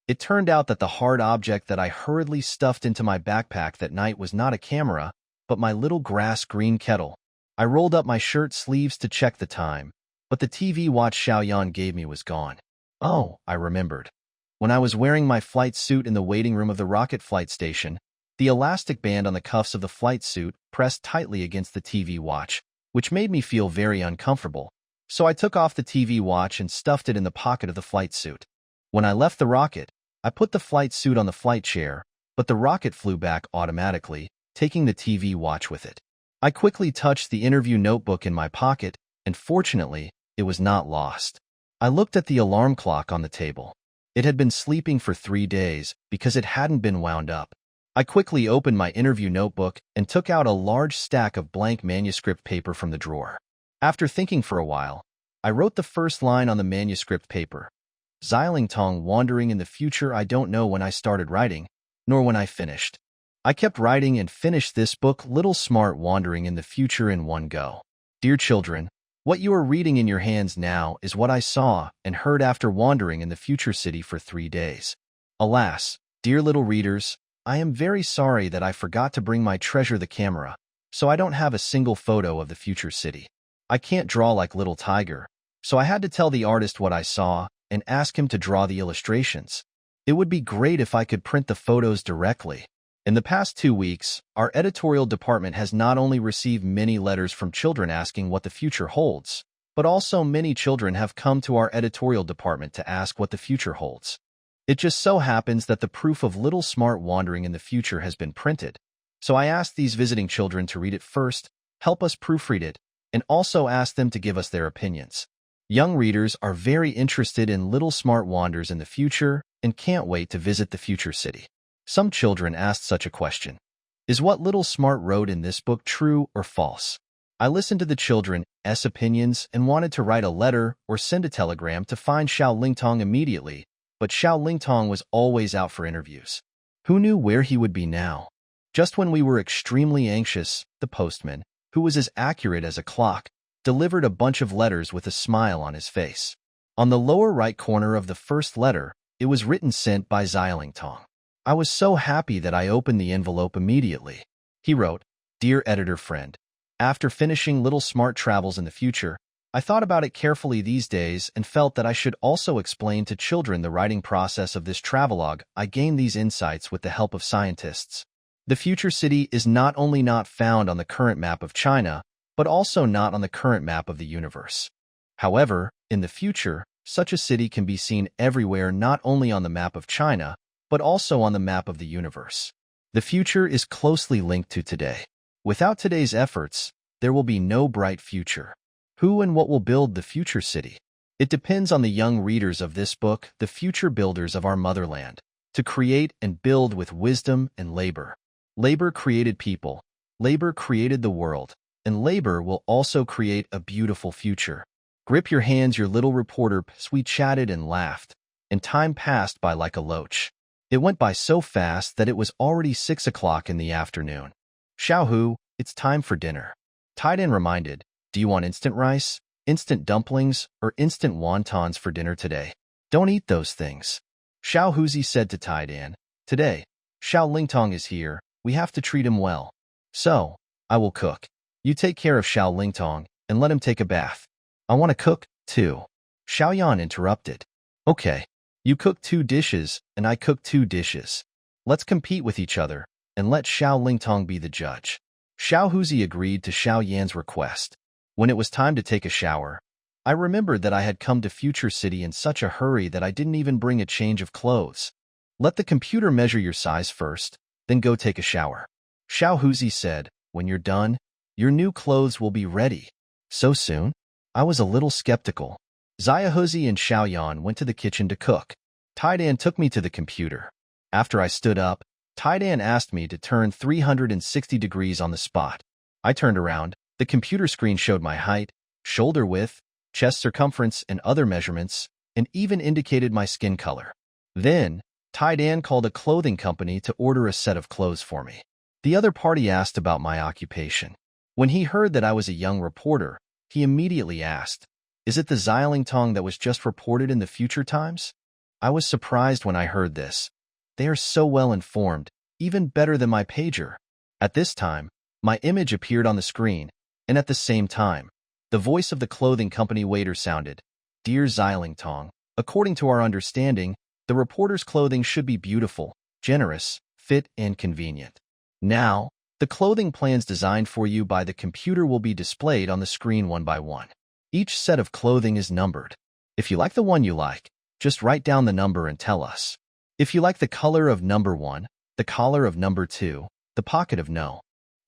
It turned out that the hard object that I hurriedly stuffed into my backpack that night was not a camera, but my little grass green kettle. I rolled up my shirt sleeves to check the time, but the TV watch Xiaoyan gave me was gone. Oh, I remembered. When I was wearing my flight suit in the waiting room of the rocket flight station, the elastic band on the cuffs of the flight suit pressed tightly against the TV watch, which made me feel very uncomfortable. So I took off the TV watch and stuffed it in the pocket of the flight suit. When I left the rocket, I put the flight suit on the flight chair, but the rocket flew back automatically, taking the TV watch with it. I quickly touched the interview notebook in my pocket, and fortunately, it was not lost. I looked at the alarm clock on the table. It had been sleeping for 3 days because it hadn't been wound up. I quickly opened my interview notebook and took out a large stack of blank manuscript paper from the drawer. After thinking for a while, I wrote the first line on the manuscript paper. Xilingtong wandering in the future. I don't know when I started writing, nor when I finished. I kept writing and finished this book, Little Smart Wandering in the Future, in one go. Dear children, what you are reading in your hands now is what I saw and heard after wandering in the future city for 3 days. Alas, dear little readers, I am very sorry that I forgot to bring my treasure, the camera, so I don't have a single photo of the future city. I can't draw like Little Tiger, so I had to tell the artist what I saw and ask him to draw the illustrations. It would be great if I could print the photos directly. In the past 2 weeks, our editorial department has not only received many letters from children asking what the future holds, but also many children have come to our editorial department to ask what the future holds. It just so happens that the proof of Little Smart wandering in the future has been printed. So I asked these visiting children to read it first, help us proofread it, and also ask them to give us their opinions. Young readers are very interested in Little Smart wanders in the future and can't wait to visit the future city. Some children asked such a question. Is what Little Smart wrote in this book true or false? I listened to the children's opinions and wanted to write a letter or send a telegram to find Xiao Lingtong immediately, but Xiao Lingtong was always out for interviews. Who knew where he would be now? Just when we were extremely anxious, the postman, who was as accurate as a clock, delivered a bunch of letters with a smile on his face. On the lower right corner of the first letter, it was written sent by Lingtong. I was so happy that I opened the envelope immediately. He wrote, "Dear editor friend, after finishing Little Smart Travels in the Future, I thought about it carefully these days and felt that I should also explain to children the writing process of this travelogue. I gained these insights with the help of scientists. The future city is not only not found on the current map of China, but also not on the current map of the universe. However, in the future, such a city can be seen everywhere, not only on the map of China, but also on the map of the universe. The future is closely linked to today. Without today's efforts, there will be no bright future. Who and what will build the future city? It depends on the young readers of this book, the future builders of our motherland, to create and build with wisdom and labor. Labor created people, labor created the world, and labor will also create a beautiful future. Grip your hands, your little reporter. We chatted and laughed, and time passed by like a loach. It went by so fast that it was already 6 o'clock in the afternoon. Xiaohu, it's time for dinner. Taidan reminded, do you want instant rice, instant dumplings, or instant wontons for dinner today? Don't eat those things. Xiaohuzi said to Taidan, today, Xiao Lingtong is here, we have to treat him well. So, I will cook. You take care of Xiao Lingtong and let him take a bath. I want to cook, too. Xiaoyan interrupted. Okay. You cook 2 dishes, and I cook 2 dishes. Let's compete with each other, and let Xiao Lingtong be the judge. Xiaohuzi agreed to Xiao Yan's request. When it was time to take a shower, I remembered that I had come to Future City in such a hurry that I didn't even bring a change of clothes. Let the computer measure your size first, then go take a shower. Xiaohuzi said, when you're done, your new clothes will be ready. So soon? I was a little skeptical. Xiaohuzi and Xiaoyan went to the kitchen to cook. Taidan took me to the computer. After I stood up, Taidan asked me to turn 360 degrees on the spot. I turned around. The computer screen showed my height, shoulder width, chest circumference, and other measurements, and even indicated my skin color. Then, Taidan called a clothing company to order a set of clothes for me. The other party asked about my occupation. When he heard that I was a young reporter, he immediately asked, is it the Lingtong that was just reported in the Future Times? I was surprised when I heard this. They are so well informed, even better than my pager. At this time, my image appeared on the screen, and at the same time, the voice of the clothing company waiter sounded, Dear Lingtong, according to our understanding, the reporter's clothing should be beautiful, generous, fit, and convenient. Now, the clothing plans designed for you by the computer will be displayed on the screen one by one. Each set of clothing is numbered. If you like the one you like, just write down the number and tell us. If you like the color of number 1, the collar of number 2, the pocket of no.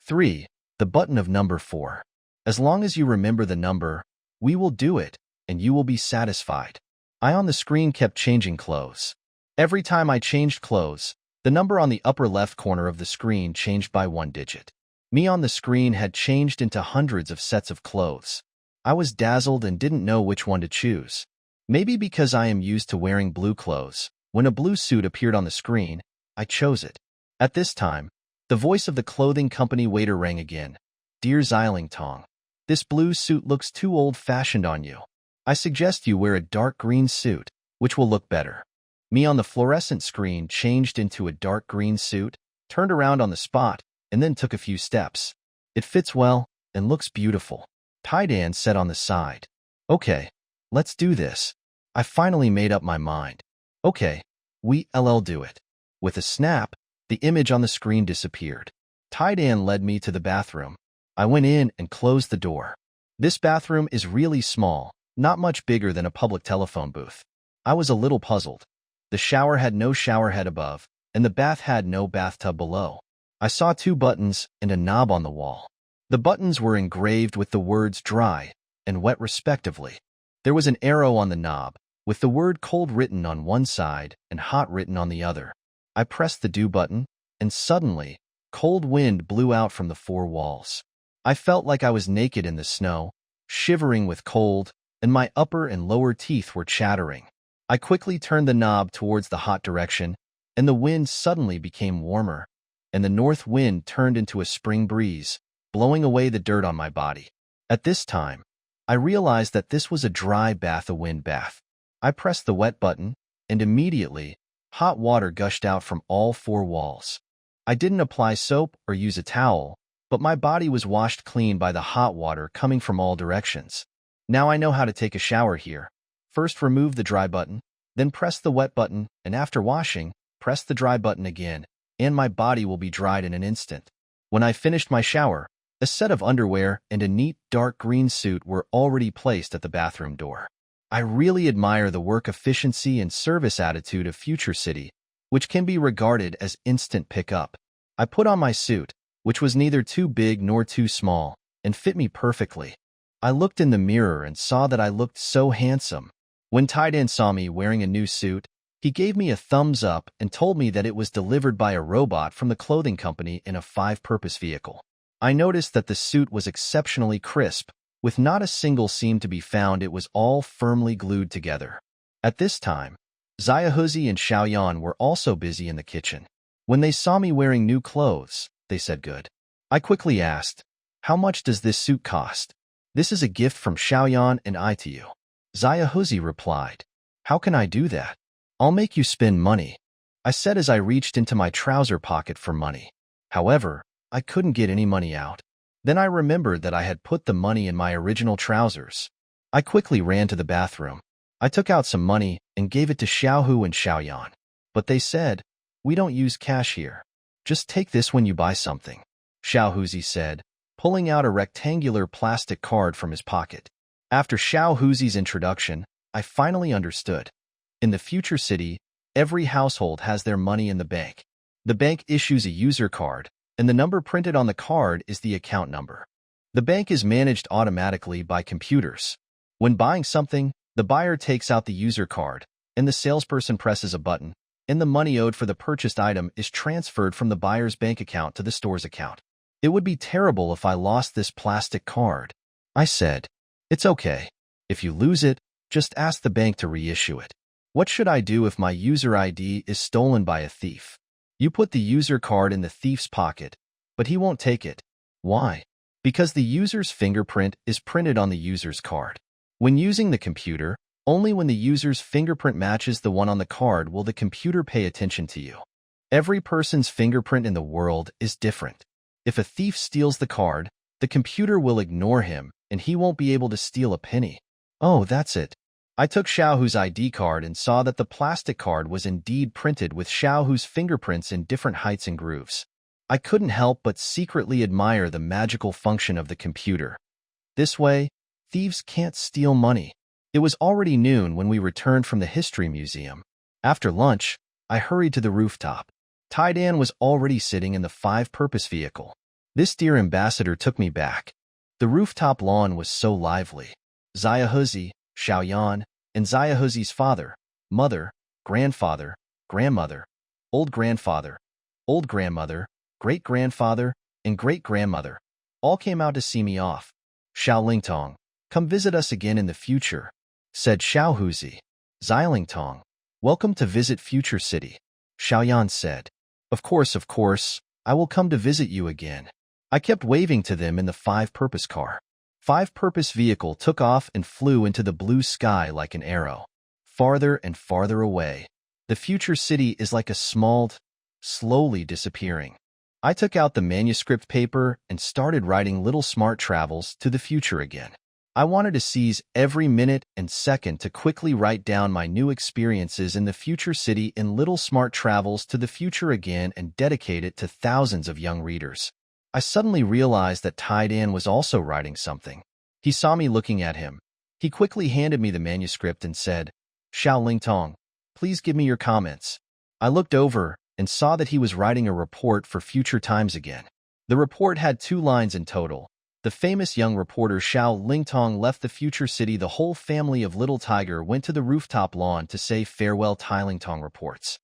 3, the button of number 4. As long as you remember the number, we will do it, and you will be satisfied. I on the screen kept changing clothes. Every time I changed clothes, the number on the upper left corner of the screen changed by 1 digit. Me on the screen had changed into hundreds of sets of clothes. I was dazzled and didn't know which one to choose. Maybe because I am used to wearing blue clothes. When a blue suit appeared on the screen, I chose it. At this time, the voice of the clothing company waiter rang again. Dear Lingtong, this blue suit looks too old-fashioned on you. I suggest you wear a dark green suit, which will look better. Me on the fluorescent screen changed into a dark green suit, turned around on the spot, and then took a few steps. It fits well and looks beautiful. Taidan said on the side. Okay, let's do this. I finally made up my mind. Okay, we'll do it. With a snap, the image on the screen disappeared. Taidan led me to the bathroom. I went in and closed the door. This bathroom is really small, not much bigger than a public telephone booth. I was a little puzzled. The shower had no shower head above, and the bath had no bathtub below. I saw 2 buttons and a knob on the wall. The buttons were engraved with the words dry and wet respectively. There was an arrow on the knob, with the word cold written on one side and hot written on the other. I pressed the do button, and suddenly, cold wind blew out from the 4 walls. I felt like I was naked in the snow, shivering with cold, and my upper and lower teeth were chattering. I quickly turned the knob towards the hot direction, and the wind suddenly became warmer, and the north wind turned into a spring breeze, blowing away the dirt on my body. At this time, I realized that this was a dry bath, a wind bath. I pressed the wet button, and immediately, hot water gushed out from all 4 walls. I didn't apply soap or use a towel, but my body was washed clean by the hot water coming from all directions. Now I know how to take a shower here. First, remove the dry button, then press the wet button, and after washing, press the dry button again, and my body will be dried in an instant. When I finished my shower, a set of underwear and a neat dark green suit were already placed at the bathroom door. I really admire the work efficiency and service attitude of Future City, which can be regarded as instant pickup. I put on my suit, which was neither too big nor too small, and fit me perfectly. I looked in the mirror and saw that I looked so handsome. When Taidan saw me wearing a new suit, he gave me a thumbs up and told me that it was delivered by a robot from the clothing company in a 5-purpose vehicle. I noticed that the suit was exceptionally crisp, with not a single seam to be found. It was all firmly glued together. At this time, Xiaohuzi and Xiaoyan were also busy in the kitchen. When they saw me wearing new clothes, they said good. I quickly asked, "How much does this suit cost?" "This is a gift from Xiaoyan and I to you." Xiaohuzi replied, "How can I do that?" "I'll make you spend money," I said as I reached into my trouser pocket for money. However, I couldn't get any money out. Then I remembered that I had put the money in my original trousers. I quickly ran to the bathroom. I took out some money and gave it to Xiaohu and Xiaoyan. But they said, "We don't use cash here. Just take this when you buy something," Xiaohuzi said, pulling out a rectangular plastic card from his pocket. After Xiaohuzi's introduction, I finally understood. In the Future City, every household has their money in the bank. The bank issues a user card, and the number printed on the card is the account number. The bank is managed automatically by computers. When buying something, the buyer takes out the user card, and the salesperson presses a button, and the money owed for the purchased item is transferred from the buyer's bank account to the store's account. "It would be terrible if I lost this plastic card," I said. "It's okay. If you lose it, just ask the bank to reissue it." "What should I do if my user ID is stolen by a thief?" "You put the user card in the thief's pocket, but he won't take it." "Why?" "Because the user's fingerprint is printed on the user's card. When using the computer, only when the user's fingerprint matches the one on the card will the computer pay attention to you. Every person's fingerprint in the world is different. If a thief steals the card, the computer will ignore him, and he won't be able to steal a penny." "Oh, that's it." I took Xiaohu's ID card and saw that the plastic card was indeed printed with Xiaohu's fingerprints in different heights and grooves. I couldn't help but secretly admire the magical function of the computer. This way, thieves can't steal money. It was already noon when we returned from the History Museum. After lunch, I hurried to the rooftop. Taidan was already sitting in the 5-purpose vehicle. This dear ambassador took me back. The rooftop lawn was so lively. Xiaohuzi, Xiaoyan, and Xiaohuzi's father, mother, grandfather, grandmother, old grandfather, old grandmother, great-grandfather, and great-grandmother all came out to see me off. "Xiaolingtong, come visit us again in the future," said Xiaohuzi. "Xiaolingtong, welcome to visit Future City," Xiaoyan said. Of course, I will come to visit you again." I kept waving to them in the 5-purpose car. 5-purpose vehicle took off and flew into the blue sky like an arrow. Farther and farther away. The Future City is like a small, slowly disappearing. I took out the manuscript paper and started writing little smart travels to the future again. I wanted to seize every minute and second to quickly write down my new experiences in the Future City in little smart travels to the future again and dedicate it to thousands of young readers. I suddenly realized that Taidan was also writing something. He saw me looking at him. He quickly handed me the manuscript and said, "Xiao Lingtong, please give me your comments." I looked over and saw that he was writing a report for Future Times again. The report had 2 lines in total. The famous young reporter Xiao Lingtong left the future city. The whole family of Little Tiger went to the rooftop lawn to say farewell. Tai Lingtong reports.